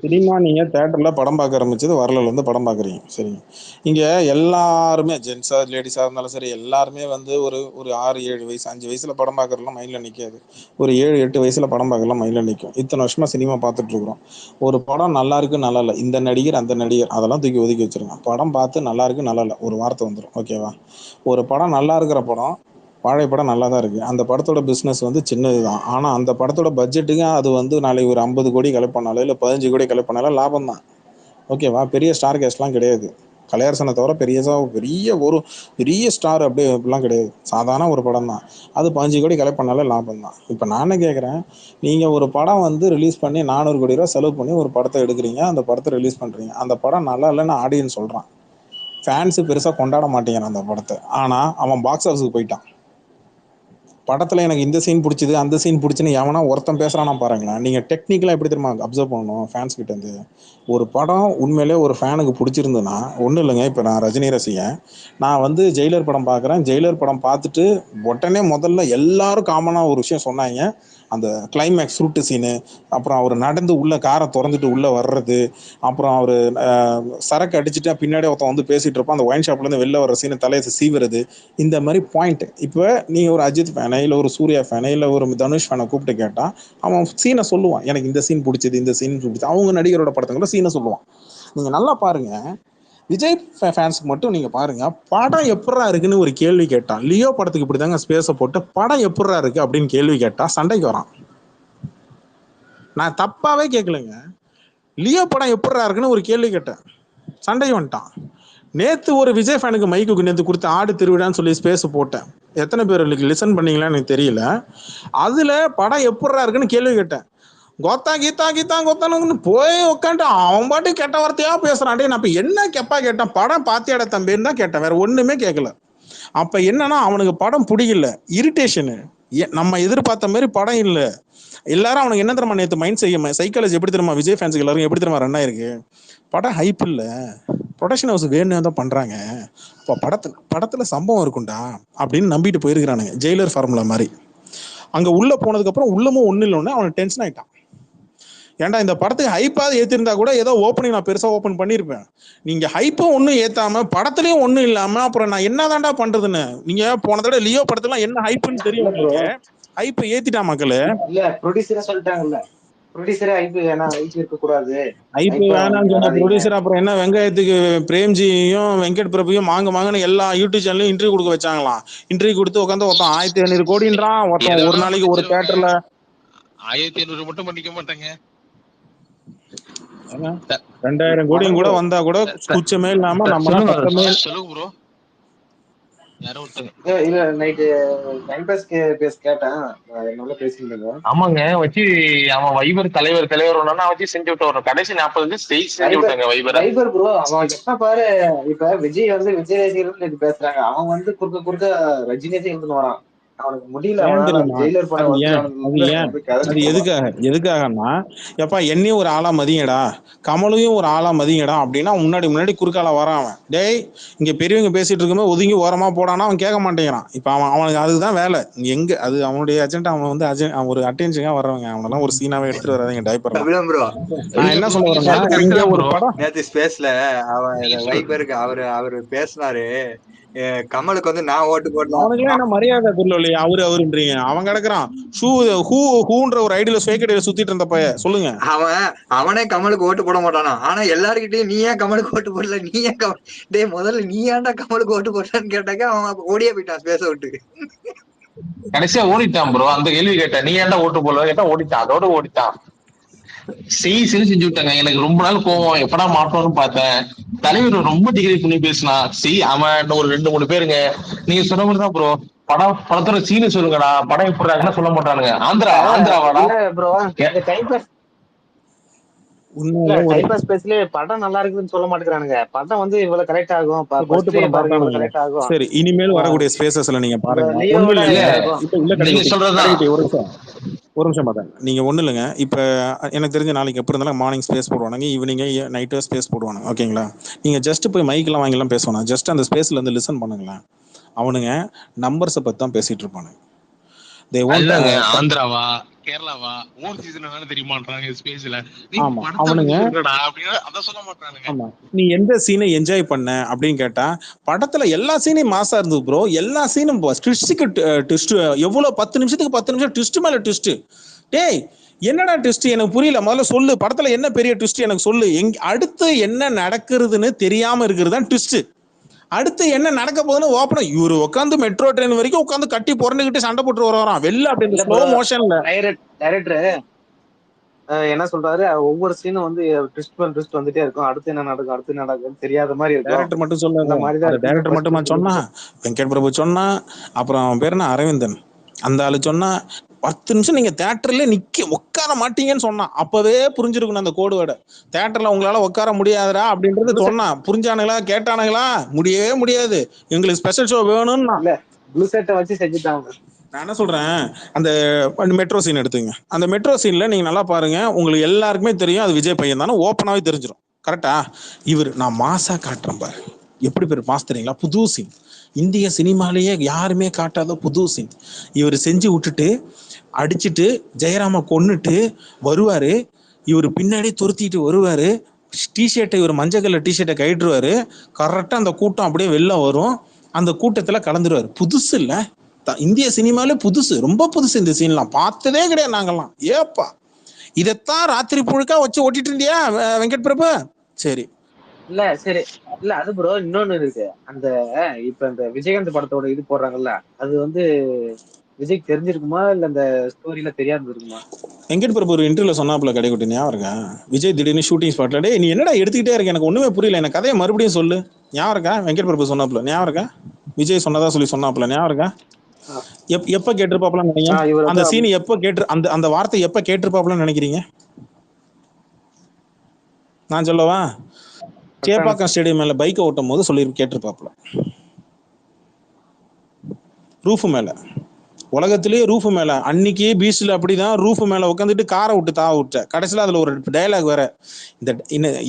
சினிமா நீங்க தியேட்டர்ல படம் பார்க்க ஆரம்பிச்சது வரலாறுல இருந்து படம் பாக்குறீங்க, சரிங்க. இங்க எல்லாருமே ஜென்ஸா லேடிஸா இருந்தாலும் சரி, எல்லாருமே வந்து ஒரு 6-7 வயசு 5 வயசுல படம் பார்க்கறதுலாம் மைண்ட்ல நிக்காது. ஒரு 7-8 வயசுல படம் பார்க்கலாம் மைண்ட்ல நிற்கும். இத்தனை வருஷமா சினிமா பார்த்துட்டு இருக்கிறோம். ஒரு படம் நல்லா இருக்கு நல்லா இல்லை, இந்த நடிகர் அந்த நடிகர் அதெல்லாம் தூக்கி ஒதுக்கி வச்சிருங்க. படம் பார்த்து நல்லா இருக்கு நல்லா இல்லை ஒரு வார்த்தை வந்துடும், ஓகேவா? ஒரு படம் நல்லா இருக்கிற படம் வாழைப்படம் நல்லா தான் இருக்குது. அந்த படத்தோட பிஸ்னஸ் வந்து சின்னது தான். ஆனால் அந்த படத்தோட பட்ஜெட்டுக்கு அது வந்து நாளைக்கு ஒரு 50 கோடி கலெக்ட் பண்ணாலும் இல்லை 15 கோடி கலெக்ட் பண்ணாலும் லாபம் தான், ஓகேவா? பெரிய ஸ்டார் கேஸ்ட்லாம் கிடையாது. கலையரசனை தவிர பெரிய ஸ்டார் அப்படிலாம் கிடையாது. சாதாரண ஒரு படம் தான். அது 15 கோடி கலெக்ட் பண்ணாலும் லாபம் தான். இப்போ நானே கேட்குறேன், நீங்கள் ஒரு படம் வந்து ரிலீஸ் பண்ணி 400 கோடி ரூபா செலவு பண்ணி ஒரு படத்தை எடுக்கிறீங்க, அந்த படத்தை ரிலீஸ் பண்ணுறீங்க. அந்த படம் நல்லா இல்லைன்னு ஆடியன்ஸ் சொல்கிறான், ஃபேன்ஸு பெருசாக கொண்டாட மாட்டேங்கிறான் அந்த படத்தை. ஆனால் அவன் பாக்ஸ் ஆஃபீஸுக்கு போயிட்டான். படத்தில் எனக்கு இந்த சீன் பிடிச்சிது அந்த சீன் பிடிச்சின்னு எவனா ஒருத்தன் பேசுகிறானா பாருங்களேன். நீங்கள் டெக்னிக்கலாக எப்படி தெரியுமா அப்சர்வ் பண்ணணும் ஃபேன்ஸ் கிட்டேருந்து? ஒரு படம் உண்மையிலே ஒரு ஃபேனுக்கு பிடிச்சிருந்துன்னா ஒன்றும் இல்லைங்க. இப்போ நான் ரஜினி ரசிகன், நான் வந்து ஜெயிலர் படம் பார்க்குறேன். ஜெயிலர் படம் பார்த்துட்டு உடனே முதல்ல எல்லாரும் காமனாக ஒரு விஷயம் சொன்னாங்க, அந்த கிளைமேக்ஸ் ஃப்ரூட்டு சீனு, அப்புறம் அவர் நடந்து உள்ள காரை திறந்துட்டு உள்ள வர்றது, அப்புறம் அவர் சரக்கு அடிச்சுட்டா பின்னாடி ஒருத்தன் வந்து பேசிட்டு இருப்பான், அந்த ஒயின் ஷாப்ல இருந்து வெளில வர்ற சீனை தலையை சீவுறது, இந்த மாதிரி பாயிண்ட். இப்போ நீங்க ஒரு அஜித் ஃபேனை இல்லை ஒரு சூர்யா ஃபேனை இல்லை ஒரு தனுஷ் ஃபேனை கூப்பிட்டு கேட்டா அவன் சீனை சொல்லுவான், எனக்கு இந்த சீன் பிடிச்சது, இந்த சீன் பிடிச்சது, அவங்க நடிகரோட படத்துக்குள்ள சீனை சொல்லுவான். நீங்க நல்லா பாருங்க, விஜய் ஃபேன்ஸுக்கு மட்டும் நீங்க பாருங்க, படம் எப்படா இருக்குன்னு ஒரு கேள்வி கேட்டான், லியோ படத்துக்கு இப்படிதாங்க ஸ்பேஸை போட்டு படம் எப்படா இருக்கு அப்படின்னு கேள்வி கேட்டா சண்டைக்கு வரான். நான் தப்பாவே கேட்கலங்க, லியோ படம் எப்படா இருக்குன்னு ஒரு கேள்வி கேட்டேன், சண்டைக்கு வந்துட்டான். நேத்து ஒரு விஜய் ஃபேனுக்கு மைக்கு நேத்து கொடுத்து ஆடு திருவிழான்னு சொல்லி ஸ்பேஸ் போட்டேன், எத்தனை பேர் லிசன் பண்ணீங்களான்னு எனக்கு தெரியல. அதுல படம் எப்படா இருக்குன்னு கேள்வி கேட்டேன், கோத்தா கீதா கீதா கோத்தானு போய் உட்காந்து அவன் பாட்டு கெட்ட வார்த்தையா பேசுறான். நான் இப்ப என்ன கெப்பா கேட்டேன், படம் பாத்தியாட தம்பின்னு தான் கேட்டேன், வேற ஒண்ணுமே கேட்கல. அப்ப என்னன்னா அவனுக்கு படம் பிடிக்கல, இரிட்டேஷனு, நம்ம எதிர்பார்த்த மாதிரி படம் இல்ல. எல்லாரும் அவனுக்கு என்ன தெரியுமா நேற்று மைண்ட் சைக்காலஜி எப்படி தெரியுமா, விஜய் ஃபேன்ஸுக்கு எல்லாரும் எப்படி தெரியுமா ரன் ஆயிருக்கு, படம் ஹைப் இல்ல, ப்ரொடக்ஷன் ஹவுஸ் வேணும் தான் பண்றாங்க, இப்போ படத்துல சம்பவம் இருக்குண்டா அப்படின்னு நம்பிட்டு போயிருக்கிறானுங்க, ஜெயிலர் ஃபார்முலா மாதிரி. அங்க உள்ள போனதுக்கு அப்புறம் உள்ளமும் ஒண்ணு இல்லைன்னு அவனுக்கு டென்ஷன் ஆயிட்டான். ஏன்டா இந்த படத்துக்கு ஹைப்பாவது ஏத்திருந்தா கூட ஏதோ ஓப்பனிங் நான் பெருசா ஓப்பன் பண்ணிருப்பேன், நீங்க ஹைப்பும் ஒன்னும் ஏத்தாம படத்துலயும் ஒண்ணும் இல்லாம அப்புறம் நான் என்னதான்டா பண்றதுன்னு. நீங்க போன தடவை லியோ படத்துல என்ன ஹைப்புன்னு தெரியும், ஹைப் ஏத்திட்டா மக்களு. இல்ல ப்ரொடியூசரா சொல்லிட்டாங்கல்ல, ப்ரொடியூசரே ஹைப் வேணா, ஹைப் இருக்க கூடாது, ஹைப் வேணாம்னு சொன்ன ப்ரொடியூசர் அப்புறம் என்ன வெங்காயத்துக்கு பிரேம்ஜியும் வெங்கட் பிரபுயும் மாங்கன்னு எல்லா யூடியூப் சேனலையும் இன்டர்வியூ கொடுக்க வச்சாங்களாம். இன்டர்வியூ கொடுத்து உட்காந்து ஒருத்தன் 1500 கோடின்றான், ஒருத்தன் ஒரு நாளைக்கு ஒரு தியேட்டர்ல 1500 மட்டும் பண்ணிக்க மாட்டாங்க, 2000 கோடியும் கூட வந்தா கூட குச்சமே இல்லாம நம்ம சொல்லுங்க ப்ரோ. இல்ல நைட்டு டைம் பாஸ் கேட்டேன், என்னோட பேசியிருந்தேங்க. ஆமாங்க, வச்சு அவன் வைபர் தலைவர் வச்சு செஞ்சு விட்டு வரும், கடைசி 40 செஞ்சு விட்டாங்க வைபர் ப்ரோ. அவன் எப்ப பாரு இப்ப விஜய் விஜய் ரசிகர்கள் பேசுறாங்க, அவன் குறுக்க ரஜினி இருந்து வரான், அவனுக்கு முடியல. அது எதுக்காகன்னா எப்பா என்னையும் ஒரு ஆளா மதியடா, கமலையும் ஒரு ஆளா மதியடா அப்படின்னா முன்னாடி குறுக்கால வரான். அவன் டேய் இங்க பெரியவங்க பேசிட்டு இருக்கும்போது ஒதுங்கி ஓரமா போடானா அவன் கேட்க மாட்டேங்கிறான். இப்ப அவனுக்கு அதுதான் வேலை, எங்க அது அவனுடைய அஜெண்டா. அவன் வந்து ஒரு அட்டென்ஷனுக்காக வர்றவங்க, அவனெல்லாம் ஒரு சீனாவே எடுத்துட்டு வராதீங்க டைப்பர். நான் என்ன சொல்ல வரேன்னா, ஒரு படம் நேத்து ஸ்பேஸ்ல அவன் வைபருக்கு அவரு பேசினாரு, கமலுக்கு வந்து நான் ஓட்டு போடலாம், அவனுக்கு என்ன மரியாதை தெரியல இல்லையா, அவருன்றீங்க. அவன் கிடக்குறான் ஹூன்ற ஒரு ஐடியில சுயக்கடையில சுத்திட்டு இருந்த பைய. சொல்லுங்க, அவனே கமலுக்கு ஓட்டு போட மாட்டானா, ஆனா எல்லாருக்கிட்டையும் நீ ஏன் கமலுக்கு ஓட்டு போடல, நீ ஏன் டேய் முதல்ல நீ ஏன்டா கமலுக்கு ஓட்டு போடலன்னு கேட்டாக்க அவன் ஓடியே போயிட்டான் பேச விட்டு. கடைசியா ஓடிட்டான் ப்ரோ. அந்த கேள்வி கேட்டேன், நீ ஏன்டா ஓட்டு போடல கேட்டா ஓடிட்டான், அதோட ஓடிட்டான். செஞ்சு விட்டாங்க. எனக்கு ரொம்ப நாள் கோவம், எப்படா மாட்டோம்னு பார்த்தேன். தலைவர் ரொம்ப டிகிரி பண்ணி பேசினா. அவன் ஒரு 2-3 பேருங்க. நீங்க சொன்ன மாதிரிதான் ப்ரோ, படத்தோட சீனு சொல்லுங்கடா, படம் எப்படி சொல்ல மாட்டானுங்க. ஆந்திராவாடா ப்ரோ, படம் நல்லா இருக்குன்னு சொல்ல மாட்டேங்கிறானுங்க, படம் வந்து இவ்வளவு கரெக்ட் ஆகும், கரெக்ட் ஆகும். சரி, இனிமேல் வரக்கூடிய ஸ்பேசஸ்ல நீங்க பாருங்க. ஒரு நிமிஷம் பார்த்தேன், நீங்க ஒண்ணு இல்லைங்க. இப்ப எனக்கு தெரிஞ்ச நாளைக்கு எப்படி இருந்தாலும் மார்னிங் ஸ்பேஸ் போடுவானுங்க, ஈவினிங் நைட்டு ஸ்பேஸ் போடுவானுங்க, ஓகேங்களா? நீங்க ஜஸ்ட் போய் மைக்கெல்லாம் வாங்கிலாம் பேசணும், ஜஸ்ட் அந்த ஸ்பேஸ்ல இருந்து லிசன் பண்ணுங்களேன். அவனுங்க நம்பர்ஸை பத்தி தான் பேசிட்டு இருப்பானுங்க. ஆந்திராவா கேரளாவா ஓன் சீசன் தெரியுமான்றாங்க ஸ்பேஸ்ல. அவனுங்க நீ எந்த சீனை என்ஜாய் பண்ண அப்படின்னு கேட்டா, படத்துல எல்லா சீனையும் மாசா இருந்தது ப்ரோ. எல்லா சீனும் ட்விஸ்ட் எவ்வளவு 10 நிமிஷத்துக்கு 10 நிமிஷம் ட்விஸ்ட் மேல ட்விஸ்ட். டேய் என்னடா ட்விஸ்ட் எனக்கு புரியல, முதல்ல சொல்லு, படத்துல என்ன பெரிய ட்விஸ்ட் எனக்கு சொல்லு. அடுத்து என்ன நடக்கிறதுன்னு தெரியாம இருக்கிறது தான் ட்விஸ்ட். அடுத்து என்ன நடக்க போகுதுன்னு ஓப்பனா இவரு உட்காந்து மெட்ரோ ட்ரெயின் வரைக்கும் உட்காந்து கட்டி புரண்டுகிட்டு சண்டை போட்டு வரான் வெளில. அப்படி ஸ்லோ மோஷன்ல டைரக்டர் என்ன சொல்றாரு, ஒவ்வொரு சீனும் வந்து ட்விஸ்ட் வந்துட்டே இருக்கும், அடுத்து என்ன நடக்கும் தெரியாத மாதிரி இருக்கும். டைரக்டர் மட்டும் சொன்னாங்க, டைரக்டர் மட்டுமா சொன்னா, வெங்கட் பிரபு சொன்னா, அப்புறம் பேர் என்ன அரவிந்தன் அந்த ஆளு சொன்னா, 10 நிமிஷம் நீங்க தியேட்டர்ல உட்கார மாட்டீங்கன்னு சொன்னா. அப்பவே புரிஞ்சிருக்கணும் அந்த கோடு வேர்டை. தியேட்டர்ல உங்களால உட்கார முடியாதுடா அப்படின்றது சொன்னா. புரிஞ்சானுங்களா, கேட்டானுங்களா? முடியவே முடியாது, எங்களுக்கு ஸ்பெஷல் ஷோ வேணும்னு ப்ளூ செட்டை வச்சு செஞ்சுட்டாங்க. நான் என்ன சொல்றேன், அந்த மெட்ரோ சீன் எடுத்துங்க. அந்த மெட்ரோ சீன்ல நீங்க நல்லா பாருங்க, உங்களுக்கு எல்லாருக்குமே தெரியும் அது விஜய் பையன் தானே, ஓப்பனாவே தெரிஞ்சிடும். கரெக்டா? இவர் நான் மாசா காட்டுறேன் பாரு, எப்படி பேர் மாஸ் தெரியுங்களா, புது சீன், இந்திய சினிமாலேயே யாருமே காட்டாத புது சீன். இவர் செஞ்சு விட்டுட்டு அடிச்சுட்டு ஜெயராம கொன்னுட்டு வருவாரு, இவர் பின்னாடி துரத்திட்டு வருவாரு, டிஷர்ட்டை இவர் மஞ்சள் கலர் டிஷர்ட்டை கயிட்டுருவாரு, கரெக்டா அந்த கூட்டம் அப்படியே வெளில வரும், அந்த கூட்டத்துல கலந்துருவாரு. புதுசு இல்ல, இந்திய சினிமாலே புதுசு, ரொம்ப புதுசு. இந்த சீன்லாம் பார்த்ததே கிடையாது நாங்கெல்லாம். ஏப்பா இதைத்தான் ராத்திரி புழுக்கா வச்சு ஓட்டிட்டு இருந்தியா வெங்கட் பிரபு? சரி இல்ல சரி இல்ல அது ப்ரோ இன்னொன்னு இருக்கு. அந்த இப்ப இந்த விஜயகாந்த் படத்தோட இது போடுறாங்கல்ல, அது வந்து விஜய்க்கு தெரிஞ்சிருக்குமா இல்ல அந்த ஸ்டோரியில தெரியாம இருக்குமா? வெங்கட் பிரபு ஒரு இன்டர்வியூல சொன்னாப்புல கடைக்குட்டி ஞாபகம் இருக்கா? விஜய் திடீர்னு ஷூட்டிங் ஸ்பாட்ல, டே நீ என்னடா எடுத்துக்கிட்டே இருக்க, எனக்கு ஒண்ணுமே புரியல, எனக்கு கதையை மறுபடியும் சொல்லு, ஞாபகம் இருக்கா? வெங்கட் பிரபு சொன்னாப்புல ஞாபகம் இருக்கா? விஜய் சொன்னதா சொல்லி சொன்னாப்புல ஞாபகம் இருக்கா? எப்ப கேட்டிருப்பாப்லன்னு நினைக்கிறீங்க? அந்த சீன் எப்ப கேட்டு அந்த அந்த வார்த்தை எப்ப கேட்டிருப்பாப்லன்னு நினைக்கிறீங்க? நான் சொல்லவா? சேப்பாக்கம் ஸ்டேடியம் மேல பைக்கை ஓட்டும் போது சொல்லி கேட்டிருப்பாப்ல. ரூஃப் மேல, உலகத்திலேயே ரூஃப் மேல, அன்னைக்கு பீச்ல அப்படிதான் ரூஃப் மேல உட்காந்துட்டு காரை விட்டு தாவ விட்ட. கடைசியில அதுல ஒரு டயலாக் வேற, இந்த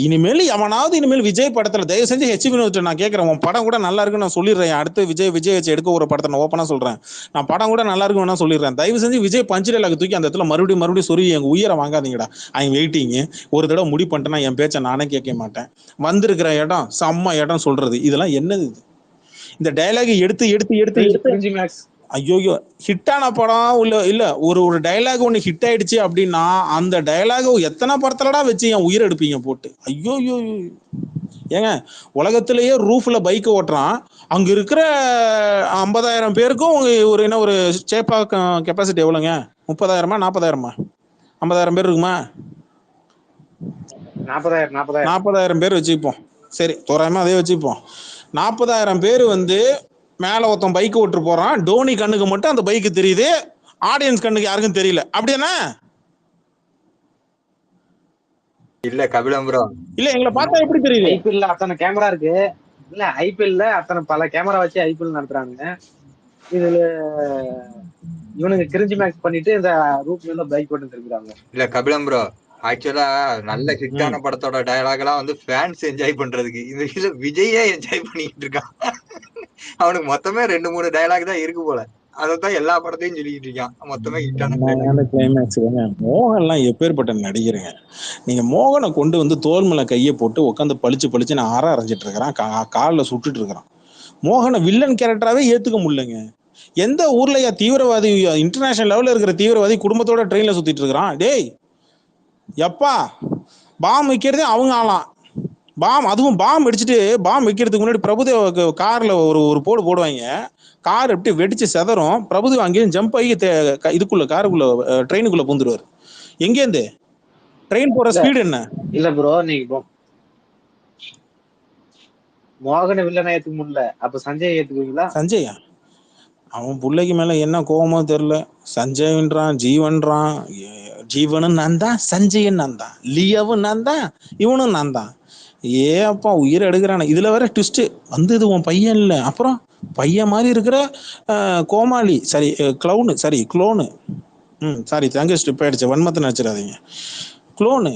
இனிமேல் எவனாவது இனிமேல் விஜய் படத்துல தயவு செஞ்சு ஹெச் வினோத் நான் கேட்கறேன், உன் படம் கூட நல்லா இருக்குன்னு நான் சொல்லிடுறேன். அடுத்து விஜய் வச்சு எடுக்க ஒரு படத்தை நான் ஓப்பனா சொல்றேன், நான் படம் கூட நல்லா இருக்குன்னு சொல்லிடுறேன். தயவு செஞ்சு விஜய் பஞ்சு டைலாக் தூக்கி அந்த இடத்துல மறுபடியும் சொல்லி எங்க உயிரை வாங்காதீங்கடா. ஐ வெயிட்டிங். ஒரு தடவை முடி பண்ணிட்டேன்னா என் பேச்சை நானே கேட்க மாட்டேன். வந்திருக்கிற இடம் செம்ம இடம் சொல்றது, இதெல்லாம் என்னது? இந்த டயலாக் எடுத்து ஐயோயோ ஹிட்டான படம் இல்ல ஒரு டயலாக் ஒண்ணு ஹிட் ஆயிடுச்சு அப்படின்னா அந்த டயலாக் எத்தனை படத்துலடா வச்சு என் உயிரை எடுப்பீங்க போட்டு? ஐயோயோ ஏங்க, உலகத்திலேயே ரூஃப்ல பைக் ஓட்டுறான், அங்க இருக்கிற 50,000 பேருக்கும் ஒரு என்ன ஒரு சேப்பாக்கம் கெப்பாசிட்டி எவ்வளவுங்க? 30,000 40,000 50,000 பேர் இருக்குமா? 40,000 பேர் வச்சுப்போம். சரி தோராயமா அதே வச்சுப்போம். 40,000 பேர் வந்து மேல ஒருத்தன் பைக் ஓட்டு போறான், டோனி கண்ணுக்கு மட்டும் அந்த பைக் தெரியுது, ஆடியன்ஸ் கண்ணுக்கு யாருக்கும் தெரியல, அப்படின்னா இல்ல கபிலம் ப்ரோ, இல்ல எங்களை பார்த்தா எப்படி தெரியுது? ஐபிஎல்ல அத்தனை கேமரா இருக்கு, இல்ல ஐபிஎல்ல அத்தனை பல கேமரா வச்சு ஐபிஎல் நடத்துறாங்க. இதுல இவனுங்க கிரிஞ்சி மேக்ஸ் பண்ணிட்டு இந்த ரூட் மேல பைக் போட்டு திரும்புறாங்க. இல்ல கபிலம் ப்ரோ, ஆக்சுவலா நல்ல ஹிட்டான படத்தோட டயலாக் எல்லாம் வந்து ஃபேன்ஸ் என்ஜாய் பண்றதுக்கு, இந்த விஜயே என்ஜாய் பண்ணிட்டு இருக்கான். அவனுக்கு மொத்தமே 2-3 டயலாக் தான் இருக்கு போல, அதான் எல்லா படத்தையும் சொல்லிட்டு இருக்கான். மொத்தமே ஹிட்டான கிளைமேக்ஸ். மோகன்லாம் எப்பேற்பட்ட நடிகருங்க. நீங்க மோகனை கொண்டு வந்து தோல் மேல கையை போட்டு உட்காந்து பளிச்சு நான் அரைஞ்சிட்டு இருக்கிறான், காலில் சுட்டுட்டு இருக்கிறான். மோகனை வில்லன் கேரக்டராவே ஏத்துக்க முடியலங்க. எந்த ஊர்லயா தீவிரவாதி, இன்டர்நேஷனல் லெவல்ல இருக்கிற தீவிரவாதி குடும்பத்தோட ட்ரெயின்ல சுத்திட்டு இருக்கிறான்? டேய் எப்பா பாம் வைக்கிறதே அவங்க ஆளாம். அதுவும் பாம் அடிச்சுட்டு பாம் வைக்கிறதுக்கு முன்னாடி பிரபுதேவ கார்ல ஒரு போடுவாங்க, கார் எப்படி வெடிச்சு செதறும், பிரபுதேவ அங்கேயும் ஜம்ப் ஆகி இதுக்குள்ள காருக்குள்ள ட்ரெயினுக்குள்ள பூந்துருவாரு. எங்கேருந்து ட்ரெயின் போற ஸ்பீடு என்ன? இல்ல ப்ரோ, நீங்க மோகன வில்லனை ஏத்துக்க முடியல, அப்ப சஞ்சய் ஏத்துக்குவீங்களா? சஞ்சயா அவன் பிள்ளைக்கு மேல என்ன கோபமோ தெரியல, சஞ்சய்ன்றான், ஜீவன்றான். ஜீவனும் நான் தான், சஞ்சயன் நான் தான், லியாவும் நான் தான், இவனும் நான் தான். அப்பா உயிரை எடுக்கிறான. இதுல வேற ட்விஸ்ட் வந்தது, உன் பையன் இல்ல, அப்புறம் பையன் மாதிரி இருக்கிற கோமாளி, சரி கிளவுனு, சரி குளோனு, சாரி தங்க ஸ்ட்ரிப் ஆயிடுச்சு, வன்மத்தை நினைச்சிடாதீங்க, குளோனு